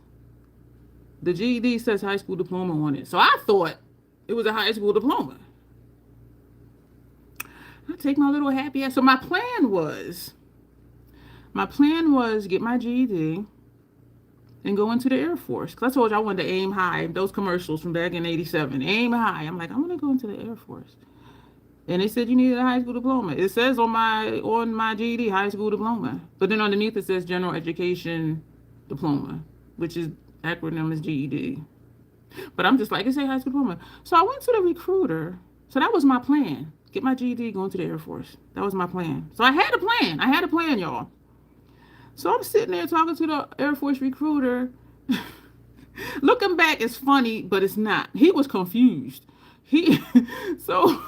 the GED says high school diploma on it. So I thought it was a high school diploma. I take my little happy ass. So my plan was get my GED and go into the Air Force. Because I told you I wanted to aim high. Those commercials from back in '87. Aim high. I'm like, I want to go into the Air Force. And they said you needed a high school diploma. It says on my GED, high school diploma. But then underneath it says general education diploma, which is acronym is GED. But I'm just like, it say high school diploma. So I went to the recruiter. So that was my plan. Get my GED, go into the Air Force. That was my plan. So I had a plan, y'all. So I'm sitting there talking to the Air Force recruiter. Looking back, it's funny, but it's not. He was confused. So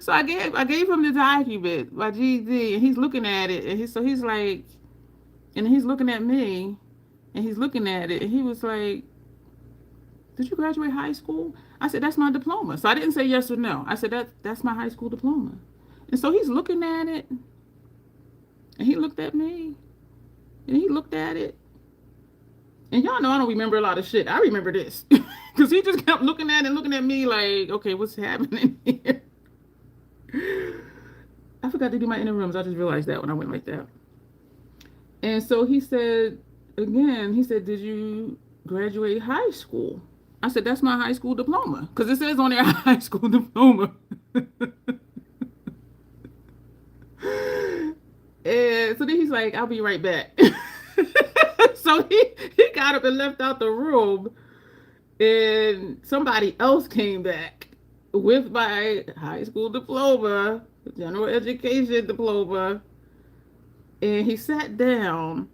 I gave him the document, my GED, and he's looking at it, and he's like, and he's looking at me, and he's looking at it, and he was like, did you graduate high school? I said, that's my diploma. So I didn't say yes or no. I said, that's my high school diploma. And so he's looking at it, and he looked at me, and he looked at it. And y'all know I don't remember a lot of shit. I remember this. Because he just kept looking at it and looking at me like, okay, what's happening here? I forgot to do my interims. I just realized that when I went like that. And so he said, did you graduate high school? I said, that's my high school diploma. Because it says on there high school diploma. And so then he's like, I'll be right back. So he got up and left out the room. And somebody else came back with my high school diploma, general education diploma. And he sat down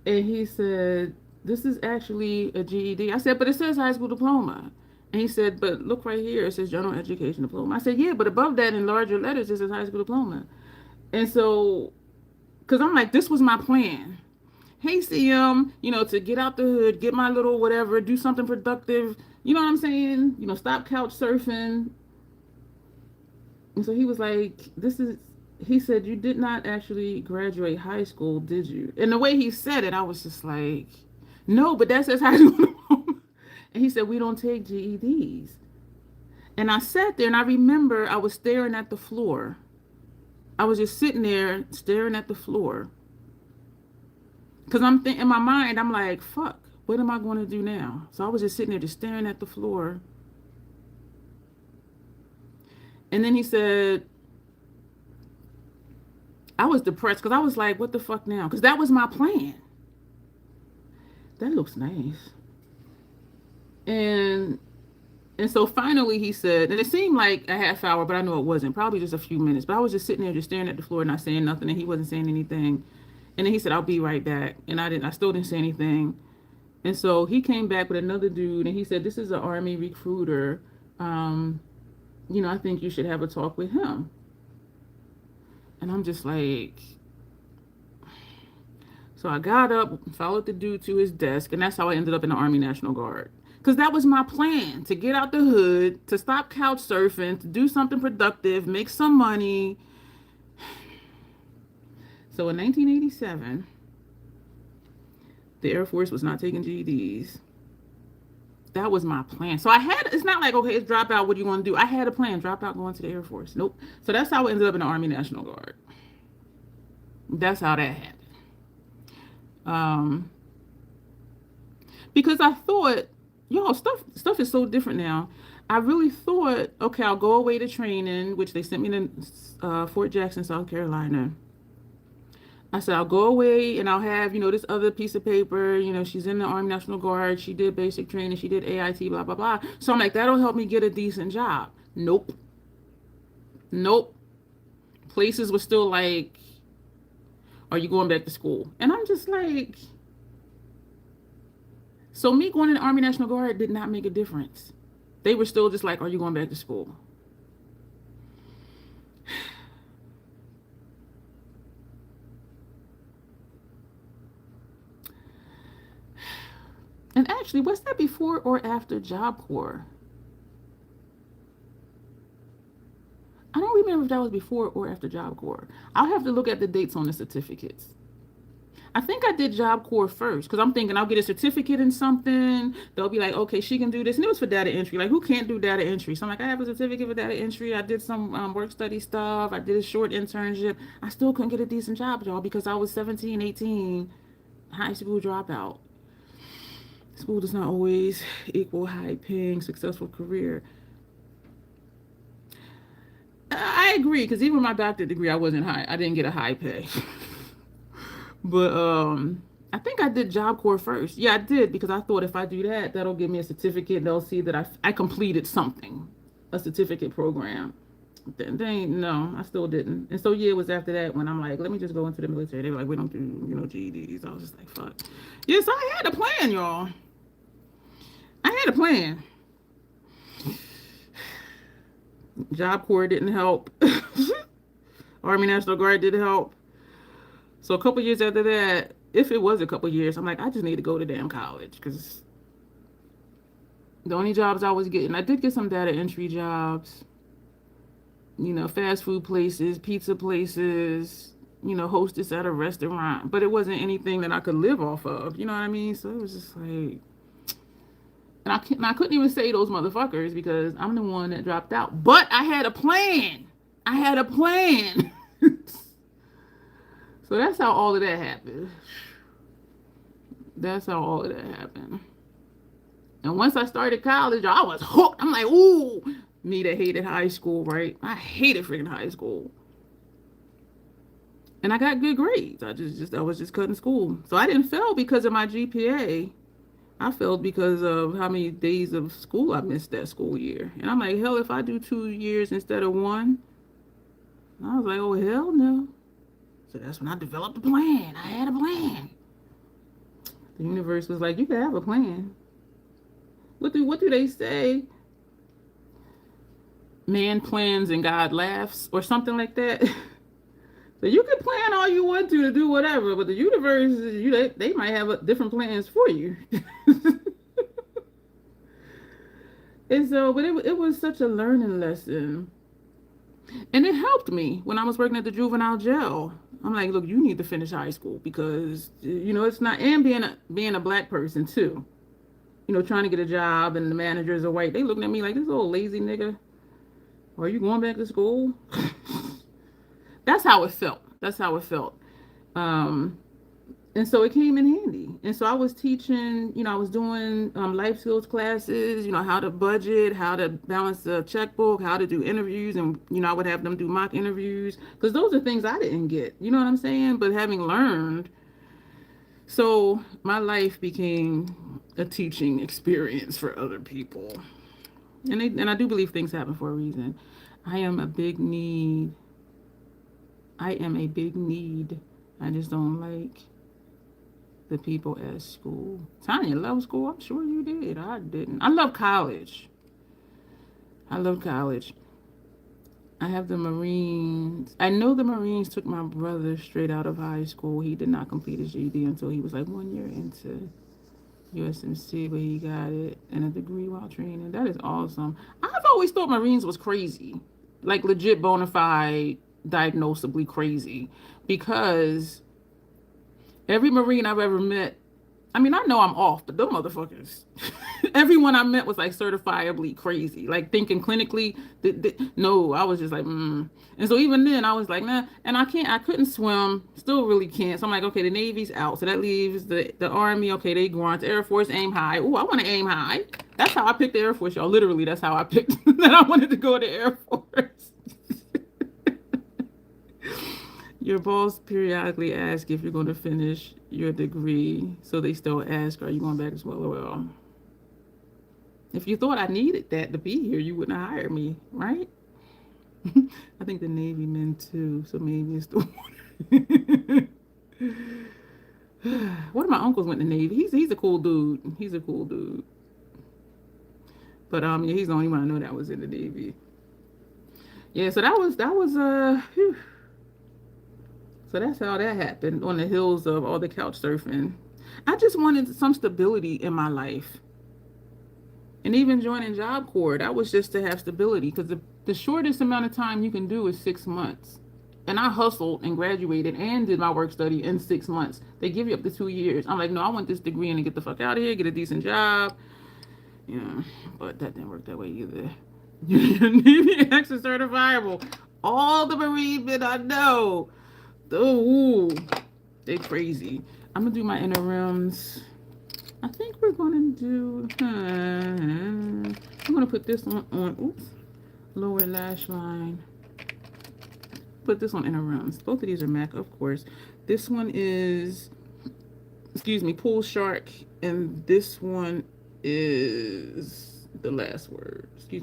and he said, this is actually a GED. I said, but it says high school diploma. And he said, but look right here, it says general education diploma. I said, yeah, but above that in larger letters, it says high school diploma. And so, because I'm like, this was my plan. Hey, CM, to get out the hood, get my little whatever, do something productive. You know what I'm saying? Stop couch surfing. And so he was like, he said, you did not actually graduate high school, did you? And the way he said it, I was just like, no, but that says high school. And he said, we don't take GEDs. And I sat there and I remember I was staring at the floor. I was just sitting there staring at the floor. Because I'm thinking in my mind, I'm like, fuck, what am I going to do now? So I was just sitting there just staring at the floor. And then he said, I was depressed because I was like, what the fuck now? Because that was my plan. That looks nice. And and so finally he said, and it seemed like a half hour, but I know it wasn't. Probably just a few minutes. But I was just sitting there, just staring at the floor, not saying nothing, and he wasn't saying anything. And then he said, "I'll be right back." And I didn't. I still didn't say anything. And so he came back with another dude, and he said, "This is an Army recruiter. Um, I think you should have a talk with him." And I'm just like, so I got up, followed the dude to his desk, and that's how I ended up in the Army National Guard. Because that was my plan, to get out the hood, to stop couch surfing, to do something productive, make some money. So in 1987, the Air Force was not taking GEDs. That was my plan. So it's not like, okay, it's drop out, what do you want to do? I had a plan, drop out, going to the Air Force. Nope. So that's how I ended up in the Army National Guard. That's how that happened. Because I thought, stuff is so different now. I really thought, okay, I'll go away to training, which they sent me to Fort Jackson, South Carolina. I said, I'll go away and I'll have, this other piece of paper. She's in the Army National Guard. She did basic training. She did AIT, blah, blah, blah. So I'm like, that'll help me get a decent job. Nope. Places were still like, are you going back to school? And I'm just like, so me going in the Army National Guard did not make a difference. They were still just like, are you going back to school? And actually, was that before or after Job Corps? I don't remember if that was before or after Job Corps. I'll have to look at the dates on the certificates. I think I did Job Corps first because I'm thinking I'll get a certificate in something. They'll be like, okay, she can do this. And it was for data entry. Like, who can't do data entry? So I'm like, I have a certificate for data entry. I did some work study stuff. I did a short internship. I still couldn't get a decent job, y'all, because I was 17, 18, high school dropout. School does not always equal high-paying, successful career. I agree, because even my doctorate degree, I didn't get a high pay. But I think I did Job Corps first. Yeah, I did, because I thought if I do that, that'll give me a certificate. They'll see that I completed something, a certificate program. No, I still didn't. And so, yeah, it was after that when I'm like, let me just go into the military. They were like, we don't do, GEDs. I was just like, fuck. Yes, I had a plan, y'all. I had a plan. Job Corps didn't help. Army National Guard didn't help. So a couple years after that, if it was a couple years, I'm like, I just need to go to damn college because the only jobs I was getting, I did get some data entry jobs, fast food places, pizza places, hostess at a restaurant, but it wasn't anything that I could live off of. You know what I mean? So it was just like, and I couldn't even say those motherfuckers because I'm the one that dropped out. But I had a plan. So that's how all of that happened. And once I started college, I was hooked. I'm like, ooh, me that hated high school, right? I hated freaking high school. And I got good grades. I was just cutting school. So I didn't fail because of my GPA. I failed because of how many days of school I missed that school year. And I'm like, hell, if I do 2 years instead of 1. I was like, oh, hell no. So that's when I developed a plan. I had a plan. The universe was like, you can have a plan. What do they say? Man plans and God laughs or something like that. So you can plan all you want to do whatever, but the universe, they might have different plans for you. And so, but it was such a learning lesson. And it helped me when I was working at the juvenile jail. I'm like, look, you need to finish high school because, it's not, and being a black person too. Trying to get a job and the managers are white. They looking at me like, this old lazy nigga. Are you going back to school? That's how it felt. And so it came in handy. And so I was teaching, I was doing life skills classes, how to budget, how to balance the checkbook, how to do interviews. And, I would have them do mock interviews because those are things I didn't get. You know what I'm saying? But having learned, so my life became a teaching experience for other people. And I do believe things happen for a reason. I am a big need. I am a big need. I just don't like the people at school. Tanya loved school. I'm sure you did. I didn't. I love college. I love college. I have the Marines. I know the Marines took my brother straight out of high school. He did not complete his GED until he was like 1 year into USMC, but he got it and a degree while training. That is awesome. I've always thought Marines was crazy, like legit bona fide, diagnosably crazy, because every Marine I've ever met, I mean, I know I'm off, but those motherfuckers, everyone I met was like certifiably crazy, like thinking clinically. No, I was just like, And so even then, I was like, nah. And I couldn't swim, still really can't. So I'm like, okay, the Navy's out, so that leaves the Army. Okay, they grunt. Air Force, aim high. Oh, I want to aim high. That's how I picked the Air Force, y'all. Literally, that's how I picked that I wanted to go to Air Force. Your boss periodically asks if you're going to finish your degree, so they still ask, are you going back as well? Well, if you thought I needed that to be here, you wouldn't have hired me, right? I think the Navy men too, so maybe it's the one. One of my uncles went to Navy. He's a cool dude. He's a cool dude. But yeah, he's the only one I know that was in the Navy. Yeah, so that was whew. So that's how that happened on the heels of all the couch surfing. I just wanted some stability in my life. And even joining Job Corps, that was just to have stability, because the shortest amount of time you can do is 6 months. And I hustled and graduated and did my work study in 6 months. They give you up to 2 years. I'm like, no, I want this degree and to get the fuck out of here, get a decent job. Yeah, but that didn't work that way either. You need to be extra certifiable. All the Marine men I know, ooh, they crazy. I'm gonna do my interims. I think we're gonna do. I'm gonna put this one on. Oops, lower lash line. Put this on interims. Both of these are MAC, of course. This one is, excuse me, Pool Shark, and this one is the last word. Excuse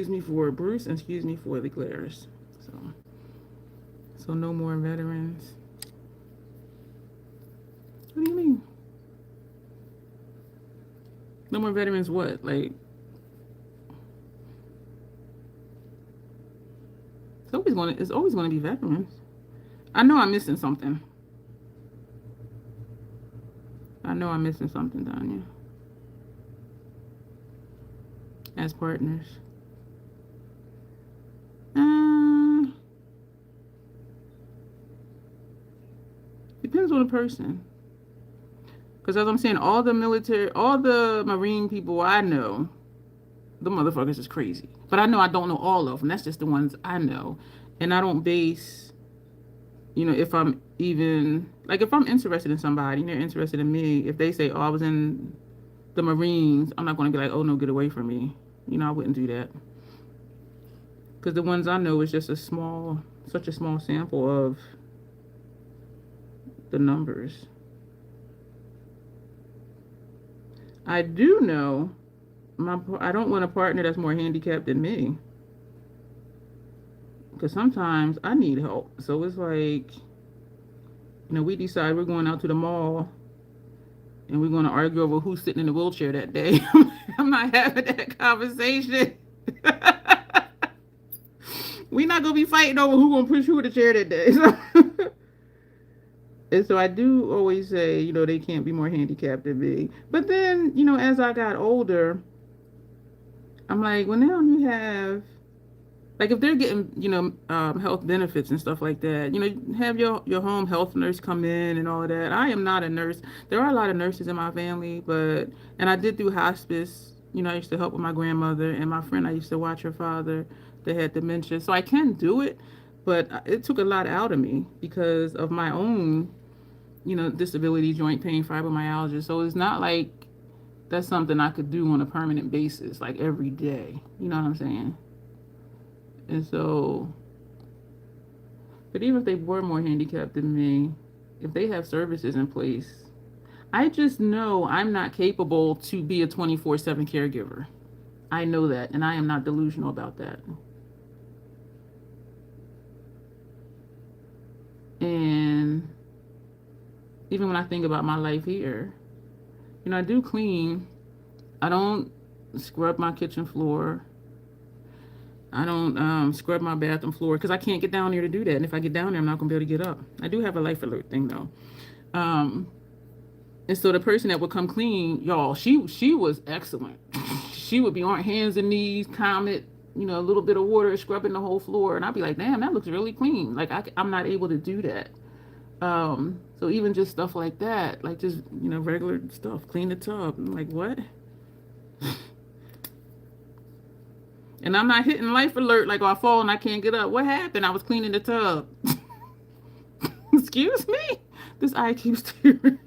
me for Bruce, and excuse me for the glares. So no more veterans. What do you mean? No more veterans what? Like, it's always gonna be veterans. I know I'm missing something. Tanya. As partners. Depends on the person. Because as I'm saying, all the Marine people I know, the motherfuckers is crazy. But I know I don't know all of them. That's just the ones I know. And I don't base, if I'm even, like if I'm interested in somebody and they're interested in me, if they say, oh, I was in the Marines, I'm not going to be like, oh, no, get away from me. I wouldn't do that. Because the ones I know is just such a small sample of the numbers. I do know I don't want a partner that's more handicapped than me, because sometimes I need help. So it's like, we decide we're going out to the mall and we're going to argue over who's sitting in the wheelchair that day. I'm not having that conversation. We're not going to be fighting over who's going to push who in the chair that day. And so I do always say, they can't be more handicapped than me. But then, as I got older, I'm like, well, now you have, like, if they're getting, health benefits and stuff like that, have your home health nurse come in and all of that. I am not a nurse. There are a lot of nurses in my family, and I did do hospice. I used to help with my grandmother, and my friend, I used to watch her father that had dementia. So I can do it, but it took a lot out of me because of my own disability, joint pain, fibromyalgia. So it's not like that's something I could do on a permanent basis, like every day. You know what I'm saying? And so, but even if they were more handicapped than me, if they have services in place, I just know I'm not capable to be a 24/7 caregiver. I know that, and I am not delusional about that. And even when I think about my life here, I do clean. I don't scrub my kitchen floor. I don't scrub my bathroom floor because I can't get down there to do that. And if I get down there, I'm not going to be able to get up. I do have a life alert thing, though. And so the person that would come clean, y'all, she was excellent. She would be on hands and knees, comet, a little bit of water, scrubbing the whole floor. And I'd be like, damn, that looks really clean. Like, I'm not able to do that. So even just stuff like that, like just, regular stuff, clean the tub. I'm like, what? And I'm not hitting life alert like, oh, I fall and I can't get up. What happened? I was cleaning the tub. Excuse me? This eye keeps tearing.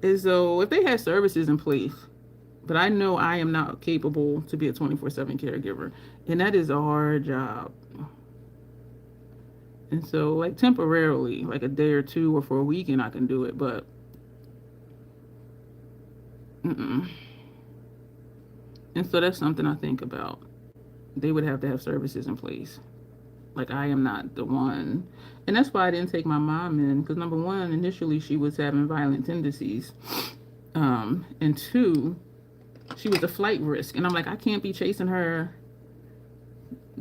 And so if they had services in place, but I know I am not capable to be a 24/7 caregiver. And that is a hard job. And so, like, temporarily, like a day or two or for a weekend, I can do it. But, and so that's something I think about. They would have to have services in place. Like, I am not the one. And that's why I didn't take my mom in. Because, number one, initially she was having violent tendencies. And two, she was a flight risk. And I'm like, I can't be chasing her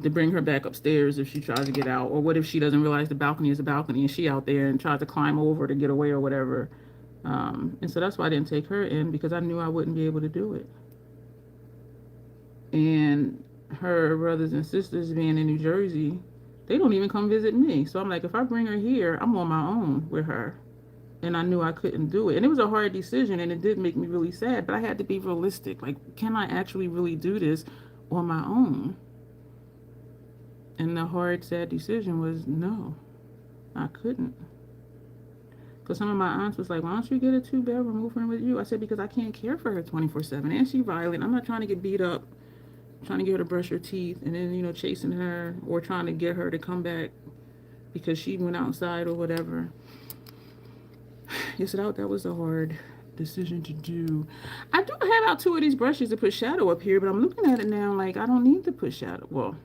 to bring her back upstairs if she tries to get out. Or what if she doesn't realize the balcony is a balcony and she out there and tries to climb over to get away or whatever. And so that's why I didn't take her in, because I knew I wouldn't be able to do it. And her brothers and sisters being in New Jersey, they don't even come visit me. So I'm like, if I bring her here, I'm on my own with her. And I knew I couldn't do it. And it was a hard decision, and it did make me really sad, but I had to be realistic. Like, can I actually really do this on my own? And the hard, sad decision was no, I couldn't. Because some of my aunts was like, why don't you get a 2-bedroom, move in with you? I said, because I can't care for her 24/7. And she's violent. I'm not trying to get beat up, trying to get her to brush her teeth, and then, chasing her or trying to get her to come back because she went outside or whatever. Yes, that was a hard decision to do. I do have out 2 of these brushes to put shadow up here, but I'm looking at it now like I don't need to put shadow. Well,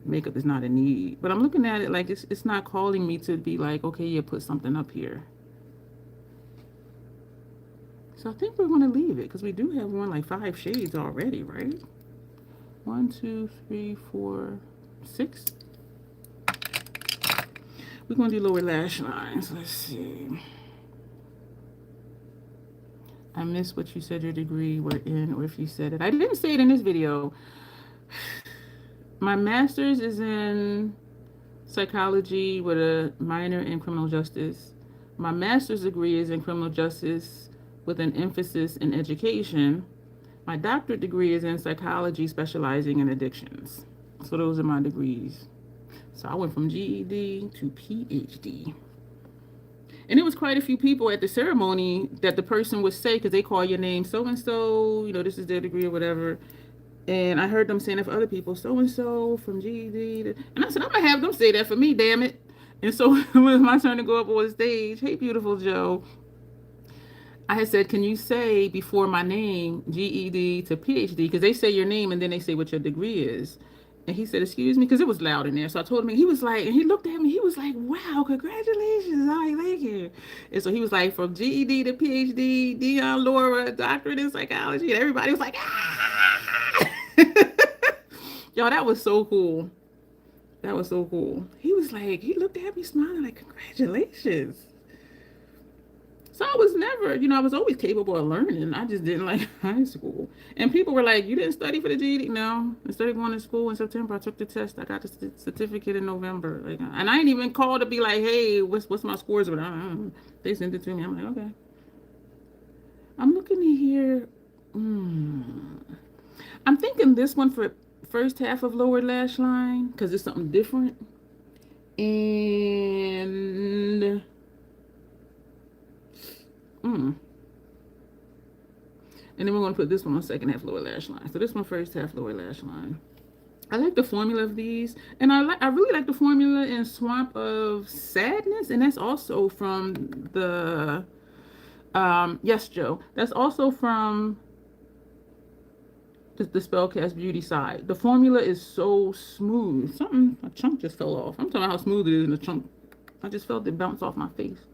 makeup is not a need, but I'm looking at it like it's not calling me to be like, okay, yeah, put something up here. So I think we're going to leave it because we do have one like 5 shades already, right? 1, 2, 3, 4, 6. We're going to do lower lash lines. Let's see. I missed what you said your degree were in, or if you said it. I didn't say it in this video. My master's is in psychology with a minor in criminal justice. My master's degree is in criminal justice with an emphasis in education. My doctorate degree is in psychology, specializing in addictions. So those are my degrees. So I went from GED to PhD. And it was quite a few people at the ceremony that the person would say, because they call your name so-and-so, this is their degree or whatever. And I heard them saying that for other people, so-and-so from GED. And I said, I'm going to have them say that for me, damn it. And so when it was my turn to go up on stage, hey, beautiful Joe, I had said, can you say before my name, GED to PhD? Because they say your name and then they say what your degree is. And he said, excuse me, because it was loud in there. So I told him, and he was like, and he looked at me, he was like, wow, congratulations. I thank you. And so he was like, from GED to PhD, Dion Lorah, doctorate in psychology. And everybody was like, ah. Y'all, that was so cool. That was so cool. He was like, he looked at me smiling like, congratulations. So I was never, I was always capable of learning. I just didn't like high school. And people were like, you didn't study for the GED? No. I started going to school in September. I took the test. I got the certificate in November. And I ain't even called to be like, hey, what's my scores? But they sent it to me. I'm like, okay. I'm looking at here. I'm thinking this one for first half of lower lash line because it's something different. And And then we're going to put this one on second half lower lash line. So this one first half lower lash line. I like the formula of these, and I really like the formula in Swamp of Sadness, and that's also from the Yes Joe. That's also from the Spellcast Beauty side. The formula is so smooth. A chunk just fell off. I'm talking about how smooth it is in the chunk. I just felt it bounce off my face.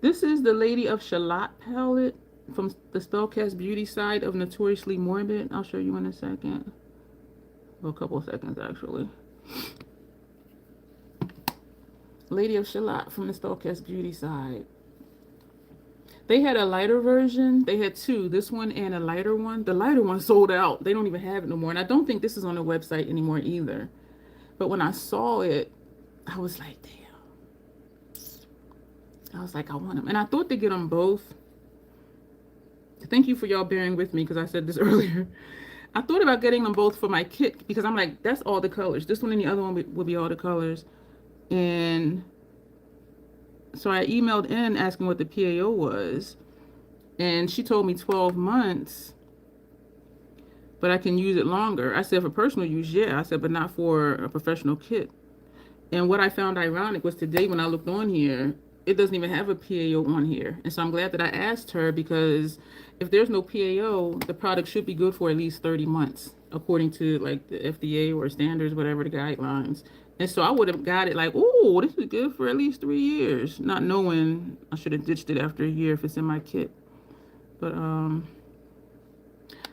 This is the Lady of Shalott palette from the Spellcast Beauty side of Notoriously Morbid. I'll show you in a second. Well, a couple of seconds, actually. Lady of Shalott from the Spellcast Beauty side. They had a lighter version. They had two, this one and a lighter one. The lighter one sold out. They don't even have it no more. And I don't think this is on their website anymore either. But when I saw it, I was like, damn. I was like, I want them. And I thought to get them both. Thank you for y'all bearing with me because I said this earlier. I thought about getting them both for my kit because I'm like, that's all the colors. This one and the other one would be all the colors. And so I emailed in asking what the PAO was. And she told me 12 months. But I can use it longer. I said for personal use, yeah. I said, but not for a professional kit. And what I found ironic was today when I looked on here, it doesn't even have a PAO on here. And so I'm glad that I asked her because if there's no PAO, the product should be good for at least 30 months, according to like the FDA or standards, whatever the guidelines. And so I would have got it like, oh, this is good for at least 3 years, not knowing I should have ditched it after a year if it's in my kit. But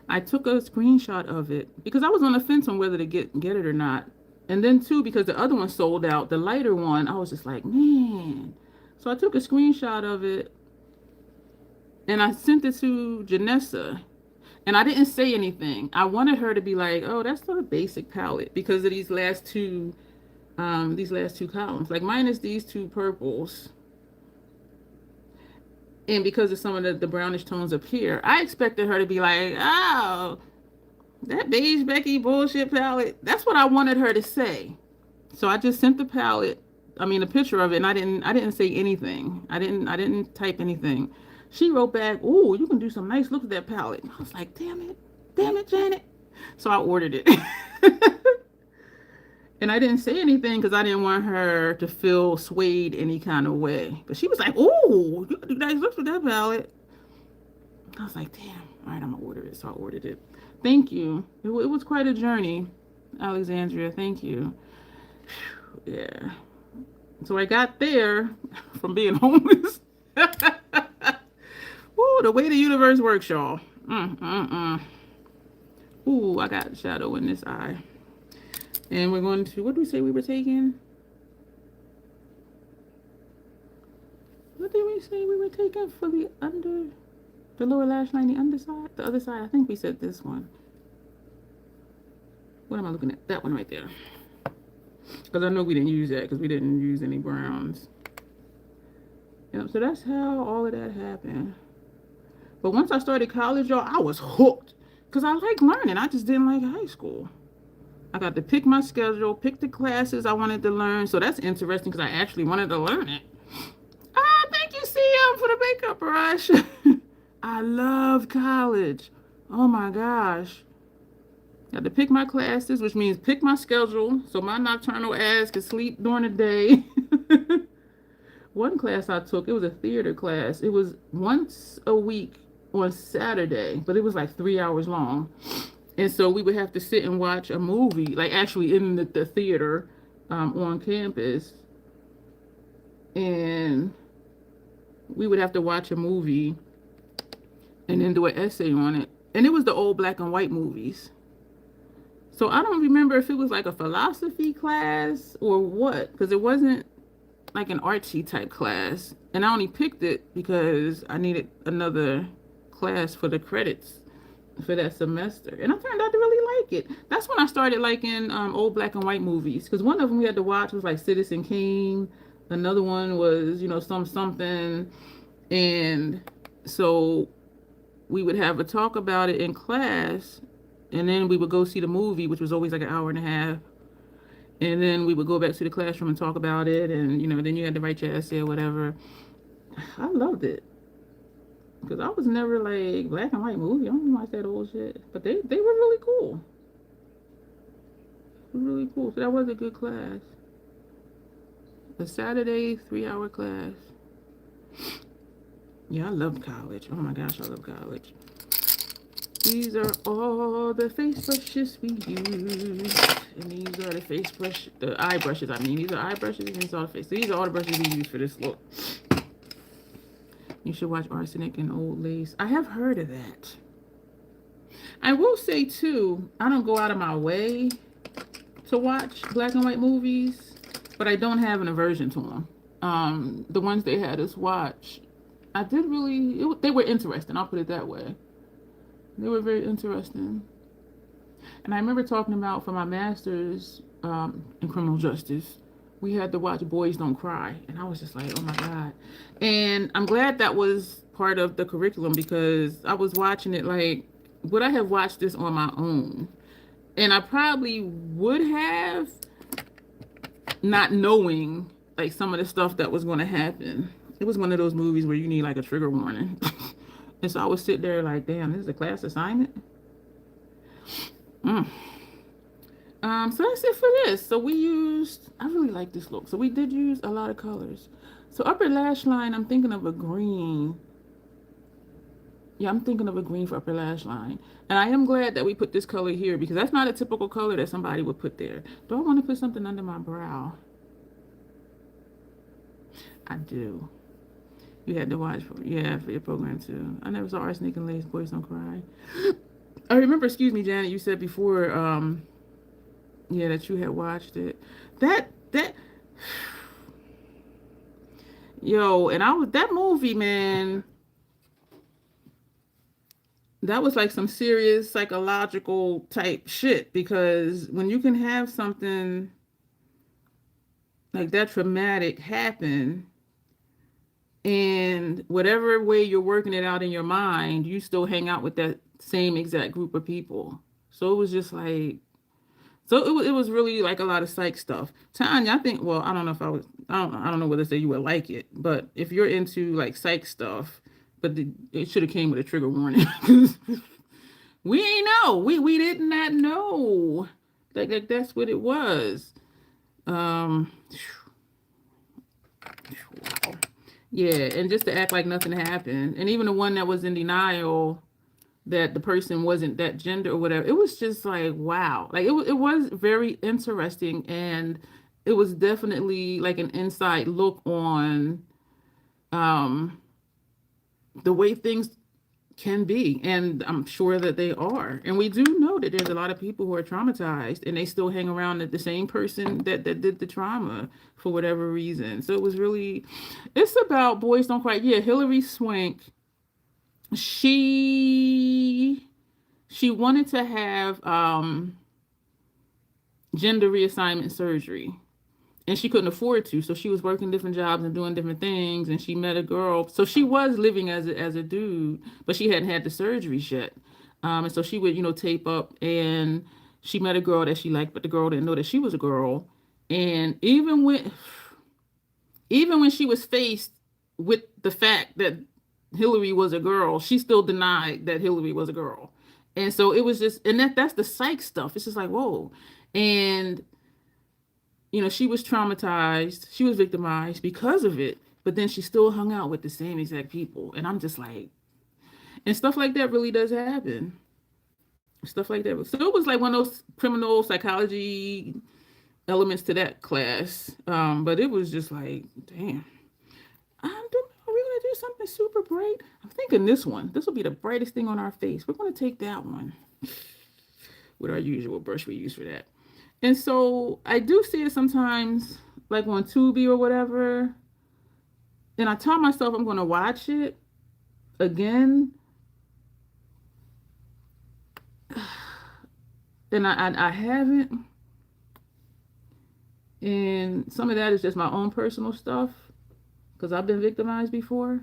I took a screenshot of it because I was on the fence on whether to get it or not. And then too, because the other one sold out, the lighter one, I was just like, man. So I took a screenshot of it and I sent it to Janessa. And I didn't say anything. I wanted her to be like, oh, that's not a basic palette because of these last two columns. Like minus these two purples. And because of some of the brownish tones up here, I expected her to be like, oh, that beige Becky bullshit palette. That's what I wanted her to say. So I just sent the palette. I mean, a picture of it, and I didn't say anything. I didn't type anything. She wrote back, "Ooh, you can do some nice looks with that palette." I was like, damn it, Janet. So I ordered it. And I didn't say anything because I didn't want her to feel swayed any kind of way. But she was like, "Ooh, you can do nice looks with that palette." I was like, damn, all right, I'm gonna order it. So I ordered it. Thank you. It was quite a journey, Alexandria. Thank you. Yeah. So I got there from being homeless. Ooh, the way the universe works, y'all. Ooh, I got shadow in this eye. And we're going to, what did we say we were taking? What did we say we were taking for the lower lash line, the underside? The other side, I think we said this one. What am I looking at? That one right there. Because I know we didn't use that because we didn't use any browns. Yep, so that's how all of that happened. But once I started college, y'all, I was hooked. Because I like learning. I just didn't like high school. I got to pick my schedule, pick the classes I wanted to learn. So that's interesting because I actually wanted to learn it. Ah, thank you, CM, for the makeup brush. I love college. Oh my gosh. Got to pick my classes, which means pick my schedule so my nocturnal ass can sleep during the day. One class I took, it was a theater class. It was once a week on Saturday, but it was like 3 hours long. And so we would have to sit and watch a movie, like actually in the theater on campus. And we would have to watch a movie and then do an essay on it. And it was the old black and white movies. So I don't remember if it was like a philosophy class or what, because it wasn't like an artsy type class. And I only picked it because I needed another class for the credits for that semester. And I turned out to really like it. That's when I started liking old black and white movies. Because one of them we had to watch was like Citizen Kane. Another one was, something. And so we would have a talk about it in class. And then we would go see the movie, which was always like an hour and a half. And then we would go back to the classroom and talk about it. And, then you had to write your essay or whatever. I loved it. because I was never like black and white movie. I don't watch that old shit, but they were really cool, really cool. So that was a good class. A Saturday 3-hour class. Yeah, I love college. Oh my gosh, I love college. These are all the face brushes we use. And these are the eye brushes. I mean, these are eye brushes and these are the face. So these are all the brushes we use for this look. You should watch Arsenic and Old Lace. I have heard of that. I will say too, I don't go out of my way to watch black and white movies, but I don't have an aversion to them. The ones they had us watch, I did really, they were interesting. I'll put it that way. They were very interesting. And I remember talking about for my master's in criminal justice, we had to watch Boys Don't Cry. And I was just like, oh my God. And I'm glad that was part of the curriculum because I was watching it like, would I have watched this on my own? And I probably would have, not knowing like some of the stuff that was going to happen. It was one of those movies where you need like a trigger warning. And so I would sit there like, damn, this is a class assignment. So that's it for this. So we used, I really like this look. So we did use a lot of colors. So upper lash line, I'm thinking of a green. Yeah, I'm thinking of a green for upper lash line. And I am glad that we put this color here because that's not a typical color that somebody would put there. Do I want to put something under my brow? I do. You had to watch for your program too. I never saw Arsenic and Lace, Boys Don't Cry. I remember, excuse me, Janet, you said before, that you had watched it. Yo, and that movie, man, that was like some serious psychological type shit because when you can have something like that traumatic happen, and whatever way you're working it out in your mind, you still hang out with that same exact group of people. So it was just like, it was really like a lot of psych stuff. Tanya, I think, well, I don't know if I don't know whether to say you would like it, but if you're into like psych stuff, but it should have came with a trigger warning. We ain't know. We did not know. Like that's what it was. Yeah, and just to act like nothing happened. And even the one that was in denial that the person wasn't that gender or whatever, it was just like, wow. Like it was very interesting, and it was definitely like an inside look on the way things can be, and I'm sure that they are. And we do know that there's a lot of people who are traumatized and they still hang around at the same person that did the trauma for whatever reason. So it's about Boys Don't Cry. Yeah, Hilary Swank, she wanted to have gender reassignment surgery. And she couldn't afford to, so she was working different jobs and doing different things. And she met a girl, so she was living as a dude, but she hadn't had the surgeries yet. And so she would, tape up, and she met a girl that she liked, but the girl didn't know that she was a girl. And even when she was faced with the fact that Hillary was a girl, she still denied that Hillary was a girl. And so it was just, and that's the psych stuff. It's just like, whoa. And she was traumatized, she was victimized because of it, but then she still hung out with the same exact people. And I'm just like, and stuff like that really does happen. Stuff like that. So it was like one of those criminal psychology elements to that class. But it was just like, damn, are we going to do something super bright? I'm thinking this one. This will be the brightest thing on our face. We're going to take that one with our usual brush we use for that. And so I do see it sometimes, like on Tubi or whatever. And I tell myself I'm going to watch it again. And I haven't. And some of that is just my own personal stuff, because I've been victimized before.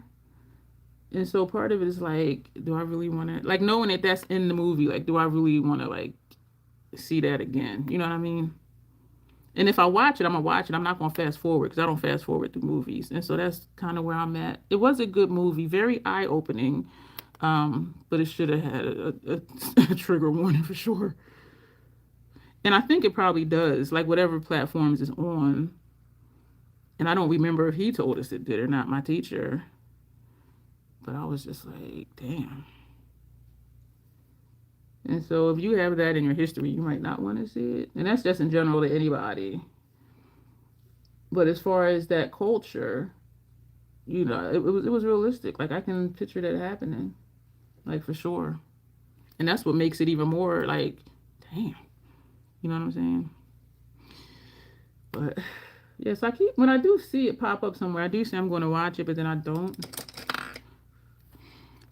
And so part of it is like, do I really want to, like, knowing that that's in the movie, like, do I really want to, like, see that again? You know what I mean? And if I watch it, I'm gonna watch it. I'm not gonna fast forward because I don't fast forward through movies. And so that's kind of where I'm at. It was a good movie, very eye opening, but it should have had a trigger warning for sure. And I think it probably does, like whatever platforms is on. And I don't remember if he told us it did or not, my teacher. But I was just like, damn. And so if you have that in your history, you might not want to see it. And that's just in general to anybody. But as far as that culture, you know, it was realistic. Like I can picture that happening, like for sure. And that's what makes it even more like, damn. You know what I'm saying? But yes, I keep when I do see it pop up somewhere, I do say I'm going to watch it, but then I don't.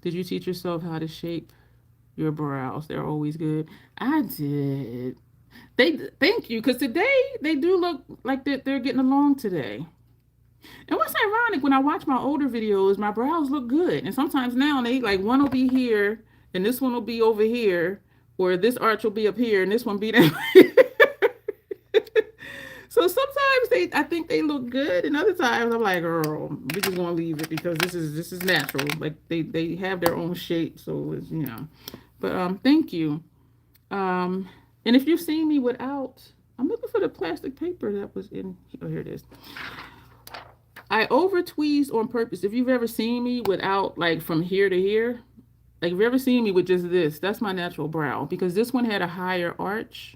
Did you teach yourself how to shape your brows? They're always good. I did. Thank you, because today they do look like they're getting along today. And what's ironic, when I watch my older videos, my brows look good. And sometimes now they like one will be here and this one will be over here, or this arch will be up here and this one be there. So sometimes I think they look good, and other times I'm like, girl, we're just gonna leave it because this is natural. Like they have their own shape, so it's, you know. But thank you. And if you've seen me without, I'm looking for the plastic paper that was in. Oh, here it is. I over tweezed on purpose. If you've ever seen me without, like from here to here, like if you've ever seen me with just this, that's my natural brow, because this one had a higher arch.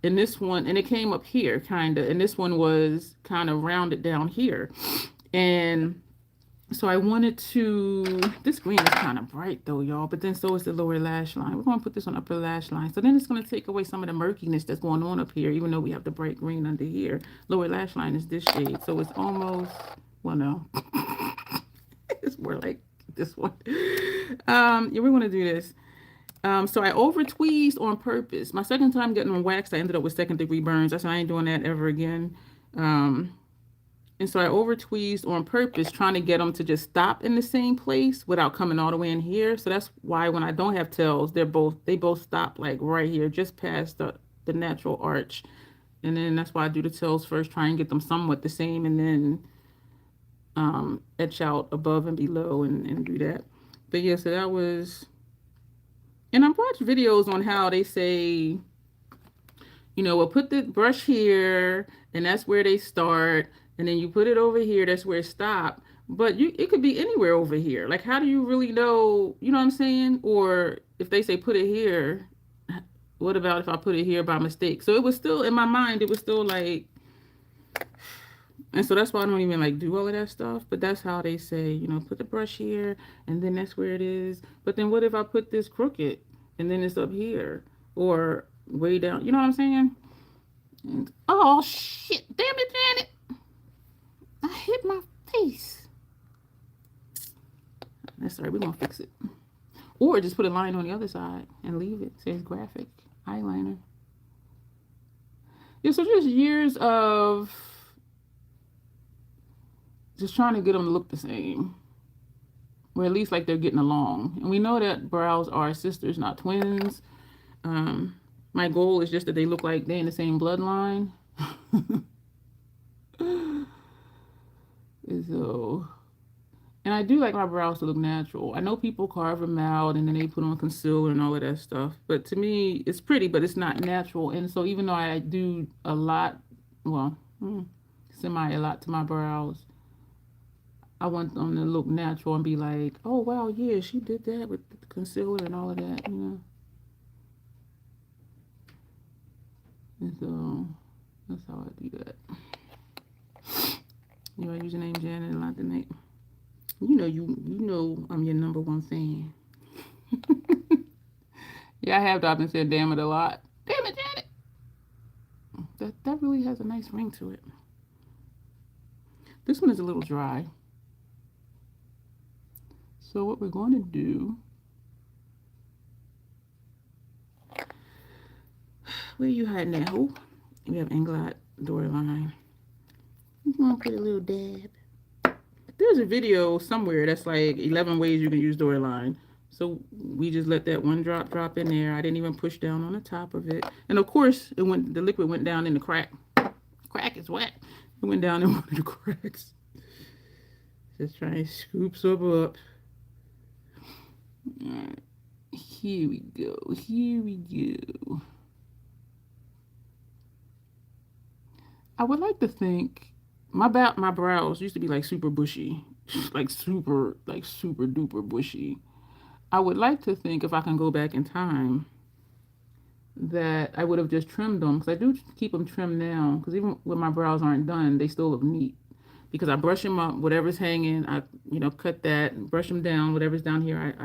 And this one, and it came up here kind of, and this one was kind of rounded down here. And so I wanted to, this green is kind of bright though, y'all, but then so is the lower lash line. We're going to put this on upper lash line. So then it's going to take away some of the murkiness that's going on up here, even though we have the bright green under here. Lower lash line is this shade. So it's almost, well, no, it's more like this one. Yeah, we're going to do this. So I over tweezed on purpose. My second time getting them waxed, I ended up with second-degree burns. I said I ain't doing that ever again. And so I over tweezed on purpose, trying to get them to just stop in the same place without coming all the way in here. So that's why when I don't have tails, they both stop like right here, just past the natural arch. And then that's why I do the tails first, try and get them somewhat the same, and then etch out above and below and do that. But yeah, so that was. And I've watched videos on how they say, you know, we'll put the brush here, and that's where they start. And then you put it over here, that's where it stops. But it could be anywhere over here. Like, how do you really know, you know what I'm saying? Or if they say put it here, what about if I put it here by mistake? So it was still, in my mind, it was still like, and so that's why I don't even like do all of that stuff. But that's how they say, you know, put the brush here, and then that's where it is. But then what if I put this crooked, and then it's up here, or way down? You know what I'm saying? And, oh shit! Damn it, Janet! I hit my face. That's all right. We're gonna fix it. Or just put a line on the other side and leave it. It says graphic eyeliner. Yeah. So just years of just trying to get them to look the same, or at least like they're getting along. And we know that brows are sisters, not twins. My goal is just that they look like they're in the same bloodline. So, and I do like my brows to look natural. I know people carve them out and then they put on concealer and all of that stuff, but to me it's pretty, but it's not natural. And so even though I do a lot, well, semi a lot to my brows, I want them to look natural and be like, oh wow, yeah, she did that with the concealer and all of that, you know. And so that's how I do that. Your username Janet and not the name. You know I'm your number one fan. Yeah, I have dropped and said damn it a lot. Damn it, Janet. That really has a nice ring to it. This one is a little dry. So what we're going to do, where are you hiding at? Oh, we have Inglot door line. I'm going to put a little dab. There's a video somewhere that's like 11 ways you can use door line. So we just let that one drop in there. I didn't even push down on the top of it. And of course, the liquid went down in the crack. crack is wet. I went down in one of the cracks. Just trying to scoop some up. All right. Here we go. Here we go. I would like to think my brows used to be like super bushy, like super duper bushy. I would like to think if I can go back in time that I would have just trimmed them, because I do keep them trimmed now, because even when my brows aren't done, they still look neat, because I brush them up, whatever's hanging, I cut that, brush them down, whatever's down here,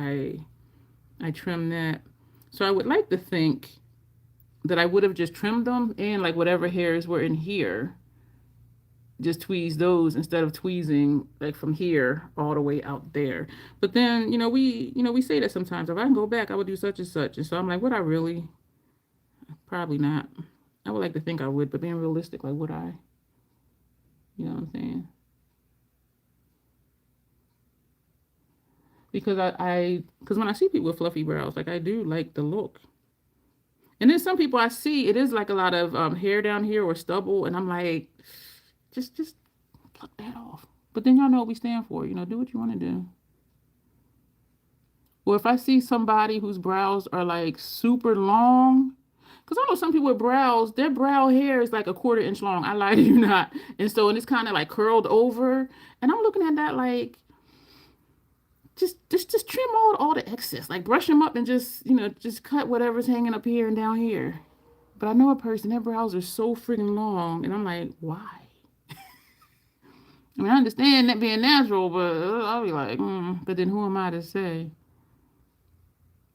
I trim that. So I would like to think that I would have just trimmed them, and like whatever hairs were in here, just tweeze those instead of tweezing like from here all the way out there. But then, we say that sometimes, if I can go back, I would do such and such. And so I'm like, would I really? Probably not. I would like to think I would, but being realistic, like, would I? You know what I'm saying? Because because when I see people with fluffy brows, like, I do like the look. And then some people I see, it is like a lot of hair down here or stubble, and I'm like, just pluck that off. But then y'all know what we stand for. Do what you want to do. Or if I see somebody whose brows are like super long, because I know some people with brows, their brow hair is like a 1/4 inch long. I lie to you not. And it's kind of like curled over. And I'm looking at that like, just trim all the excess. Like brush them up and just cut whatever's hanging up here and down here. But I know a person, their brows are so freaking long. And I'm like, why? I mean, I understand that being natural, but I'll be like, but then who am I to say?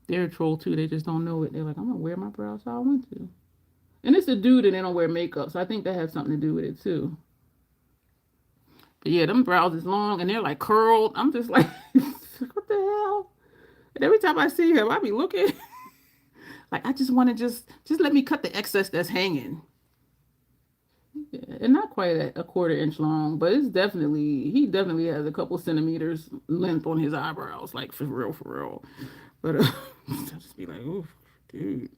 They're a troll too. They just don't know it. They're like, I'm gonna wear my brows how I want to. And it's a dude and they don't wear makeup, so I think that has something to do with it too. But yeah, them brows is long and they're like curled. I'm just like, what the hell? And every time I see him, I be looking like I just want to just let me cut the excess that's hanging. Yeah, and not quite a 1/4 inch long, but he definitely has a couple centimeters length on his eyebrows, like for real. But I just be like, oof, dude.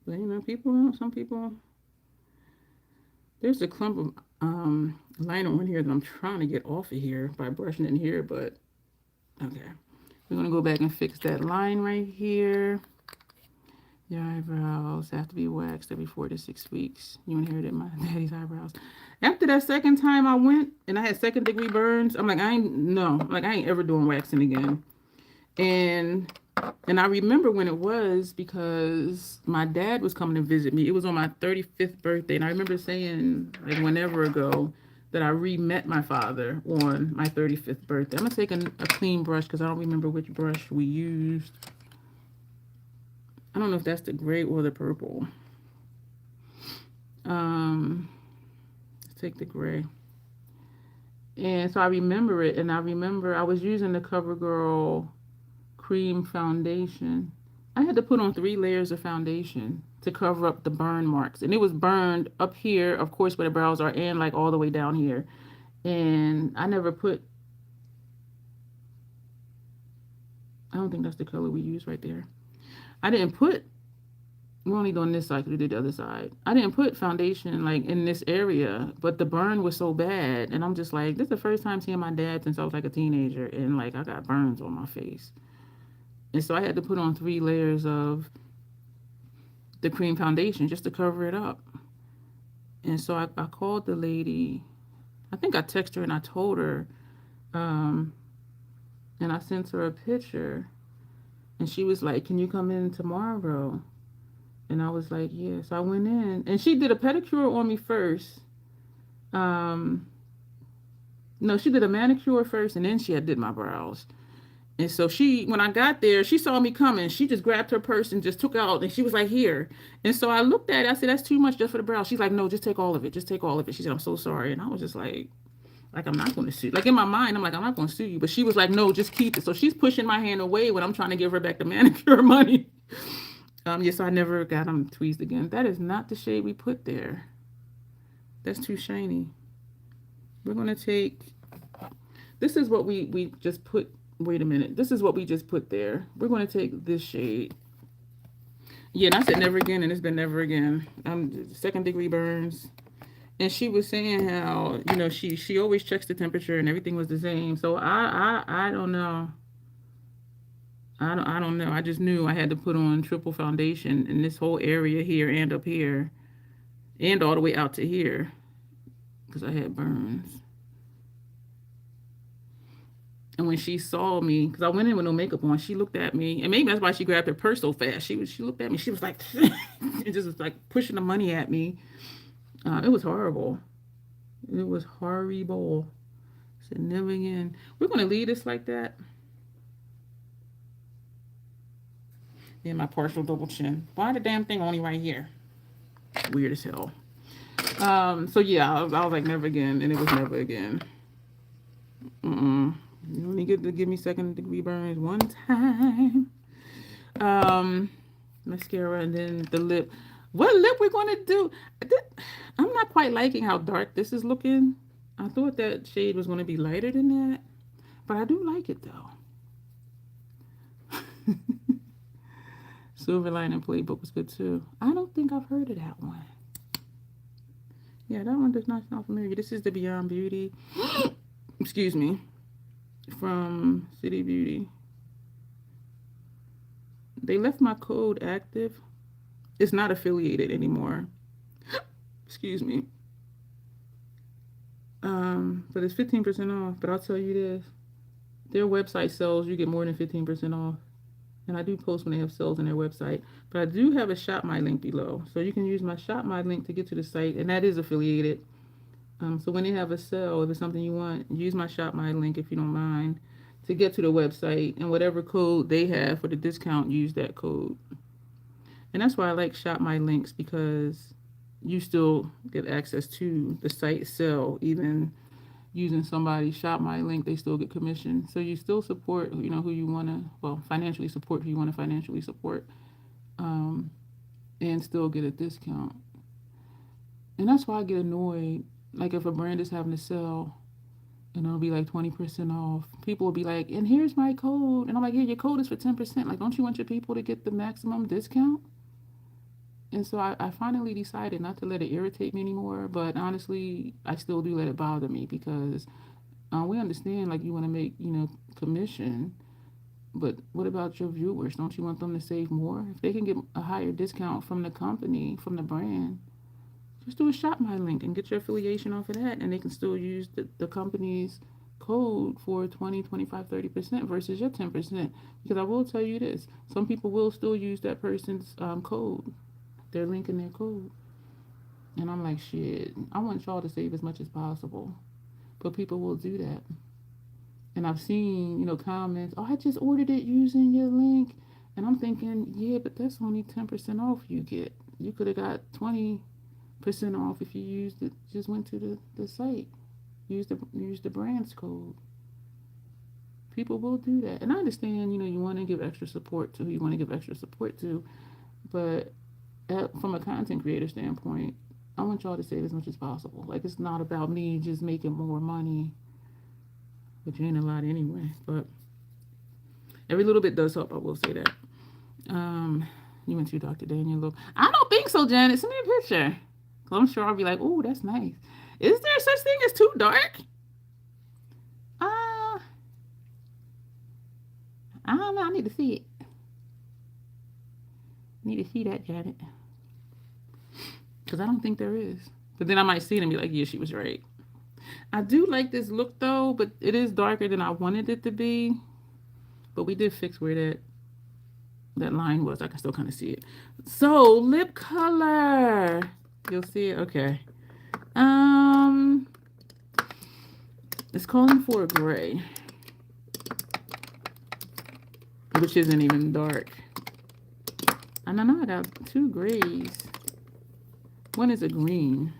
But some people, there's a clump of liner on here that I'm trying to get off of here by brushing in here, but okay. We're gonna go back and fix that line right here. Your eyebrows have to be waxed every 4 to 6 weeks. You inherited my daddy's eyebrows. After that second time I went and I had 2nd-degree burns, I'm like, I ain't ever doing waxing again. And I remember when it was, because my dad was coming to visit me. It was on my 35th birthday. And I remember saying, like, whenever ago, that I re-met my father on my 35th birthday. I'm going to take a clean brush because I don't remember which brush we used. I don't know if that's the gray or the purple. Let's take the gray. And so I remember it. And I remember I was using the CoverGirl cream foundation. I had to put on 3 layers of foundation to cover up the burn marks, and it was burned up here, of course, where the brows are, and like all the way down here. And I never put, I don't think that's the color we used right there. I didn't put, we're only doing this side because we did the other side. I didn't put foundation like in this area, but the burn was so bad, and I'm just like, this is the first time seeing my dad since I was like a teenager, and like I got burns on my face. And so I had to put on 3 layers of the cream foundation just to cover it up. And so I called the lady. I think I texted her and I told her, and I sent her a picture. And she was like, can you come in tomorrow? And I was like, yeah. So I went in. And she did a pedicure on me first. No, she did a manicure first, and then she did my brows. And so when I got there, she saw me coming. She just grabbed her purse and just took out, and she was like, here. And so I looked at it. I said, that's too much just for the brows. She's like, no, just take all of it. Just take all of it. She said, I'm so sorry. And I was just like I'm not going to sue. Like in my mind, I'm like, I'm not going to sue you. But she was like, no, just keep it. So she's pushing my hand away when I'm trying to give her back the manicure money. Yes, I never got them tweezed again. That is not the shade we put there. That's too shiny. We're going to take, this is what we just put. Wait a minute. This is what we just put there. We're going to take this shade. Yeah, and I said never again, and it's been never again. Second degree burns. And she was saying how, you know, she always checks the temperature and everything was the same. So I don't know. I don't know. I just knew I had to put on triple foundation in this whole area here and up here and all the way out to here because I had burns. And when she saw me, because I went in with no makeup on, she looked at me, and maybe that's why she grabbed her purse so fast. She looked at me, she was like, it just was like pushing the money at me. It was horrible. It was horrible. I said never again. We're gonna leave this like that. Yeah, my partial double chin. Why the damn thing only right here? Weird as hell. So yeah, I was like never again, and it was never again. You only get to give me second degree burns one time. Um, Mascara and then the lip. What lip we're gonna do? I'm not quite liking how dark this is looking. I thought that shade was gonna be lighter than that, but I do like it though. Silver Lining Playbook was good too. I don't think I've heard of that one. Yeah, that one does not sound familiar. This is the Beyond Beauty. Excuse me. From City Beauty. They left my code active. It's not affiliated anymore. Excuse me. But it's 15% off. But I'll tell you this. Their website sells, you get more than 15% off. And I do post when they have sales on their website. But I do have a Shop My link below. So you can use my Shop My link to get to the site. And that is affiliated. So when they have a sale, if it's something you want, use my Shop My link if you don't mind to get to the website. And whatever code they have for the discount, use that code. And that's why I like Shop My links, because you still get access to the site sale. Even using somebody's Shop My link, they still get commission. So you still support, you know, who you want to, well, financially support who you want to financially support, and still get a discount. And that's why I get annoyed. Like if a brand is having a sale and it'll be like 20% off, people will be like, and here's my code. And I'm like, yeah, your code is for 10%. Like, don't you want your people to get the maximum discount? And so I finally decided not to let it irritate me anymore. But honestly, I still do let it bother me, because we understand, like, you want to make, you know, commission. But what about your viewers? Don't you want them to save more? If they can get a higher discount from the company, from the brand, just do a Shop My link and get your affiliation off of that. And they can still use the company's code for 20, 25, 30% versus your 10%. Because I will tell you this, some people will still use that person's code. They're linking their code. And I'm like, shit, I want y'all to save as much as possible. But people will do that. And I've seen, you know, comments, oh, I just ordered it using your link. And I'm thinking, yeah, but that's only 10% off you get. You could have got 20% off if you used it, just went to the site. Use the brand's code. People will do that. And I understand, you know, you want to give extra support to who you want to give extra support to. But from a content creator standpoint, I want y'all to save as much as possible. Like, it's not about me just making more money, which ain't a lot anyway. But every little bit does help, I will say that. You went to Dr. DionLorah. I don't think so, Janet. Send me a picture. Cause I'm sure I'll be like, oh, that's nice. Is there such thing as too dark? I don't know. I need to see it. Need to see that, Janet. Because I don't think there is. But then I might see it and be like, yeah, she was right. I do like this look, though, but it is darker than I wanted it to be. But we did fix where that line was. I can still kind of see it. So, lip color. You'll see it? Okay. It's calling for a gray, which isn't even dark. And I know I got two grays. One is a green.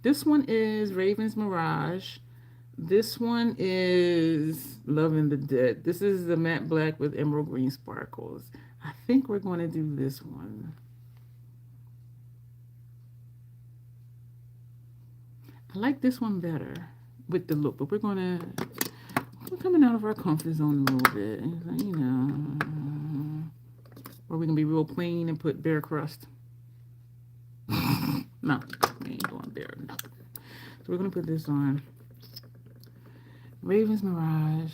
This one is Raven's Mirage. This one is Loving the Dead. This is the matte black with emerald green sparkles. I think we're going to do this one. I like this one better with the look, but we're gonna we're coming out of our comfort zone a little bit. You know, or we can be real plain and put bare crust. No, we ain't going bare. No. So we're gonna put this on. Raven's Mirage.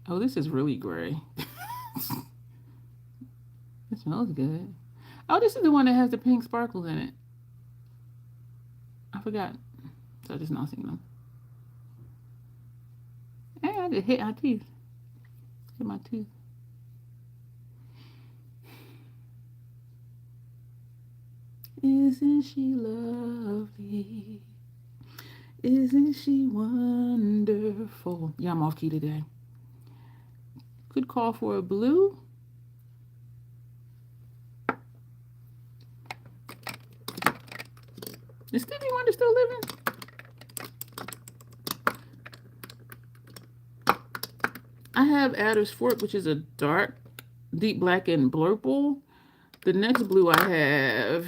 Oh, this is really gray. It smells good. Oh, this is the one that has the pink sparkles in it. I forgot. So I just not seen them. Hey, I just hit my teeth. Hit my teeth. Isn't she lovely? Isn't she wonderful? Yeah, I'm off key today. Could call for a blue. Is Stevie Wonder still living? I have Adder's Fork, which is a dark, deep black and blurple. The next blue I have,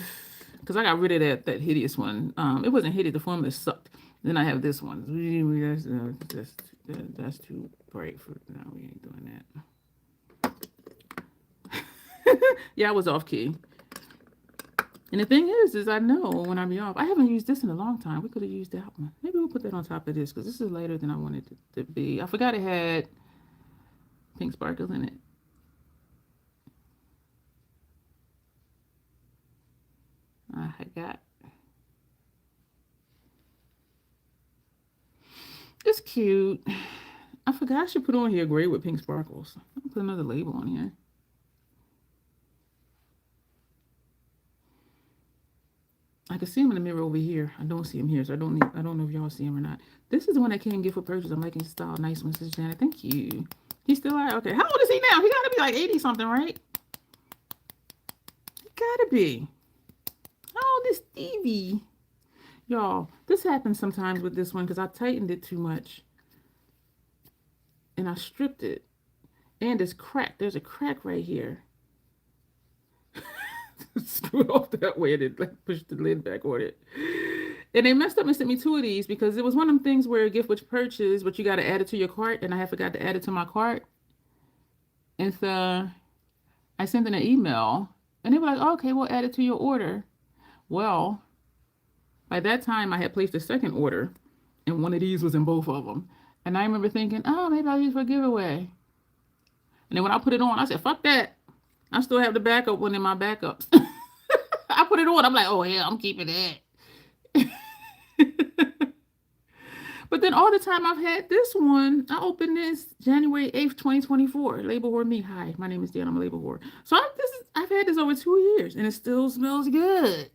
because I got rid of that hideous one. It wasn't hideous, the formula sucked. Then I have this one. That's too bright for, no, we ain't doing that. Yeah, I was off key. And the thing is I know when I be off. I haven't used this in a long time. We could have used that one. Maybe we'll put that on top of this because this is lighter than I wanted it to be. I forgot it had pink sparkles in it. I forgot. It's cute. I forgot I should put on here gray with pink sparkles. I'll put another label on here. I can see him in the mirror over here. I don't see him here, so I don't know if y'all see him or not. This is the one that came gift for purchase. I'm liking his style. Nice one, Sister Janet. Thank you. He's still out. Okay. How old is he now? He gotta be like 80 something, right? He gotta be. How old is Stevie? Y'all, this happens sometimes with this one because I tightened it too much. And I stripped it. And it's cracked. There's a crack right here. Screw it off that way and like pushed the lid back on it. And they messed up and sent me 2 of these because it was one of them things where a gift was purchased, but you got to add it to your cart, and I had forgot to add it to my cart. And so I sent them an email, and they were like, oh, okay, we'll add it to your order. Well, by that time, I had placed a second order, and one of these was in both of them. And I remember thinking, oh, maybe I'll use for a giveaway. And then when I put it on, I said, fuck that. I still have the backup one in my backups. I put it on. I'm like, oh, yeah, I'm keeping that. But then all the time I've had this one, I opened this January 8th, 2024. Label whore me. Hi, my name is Dion. I'm a label whore. So I've had this over 2 years, and it still smells good.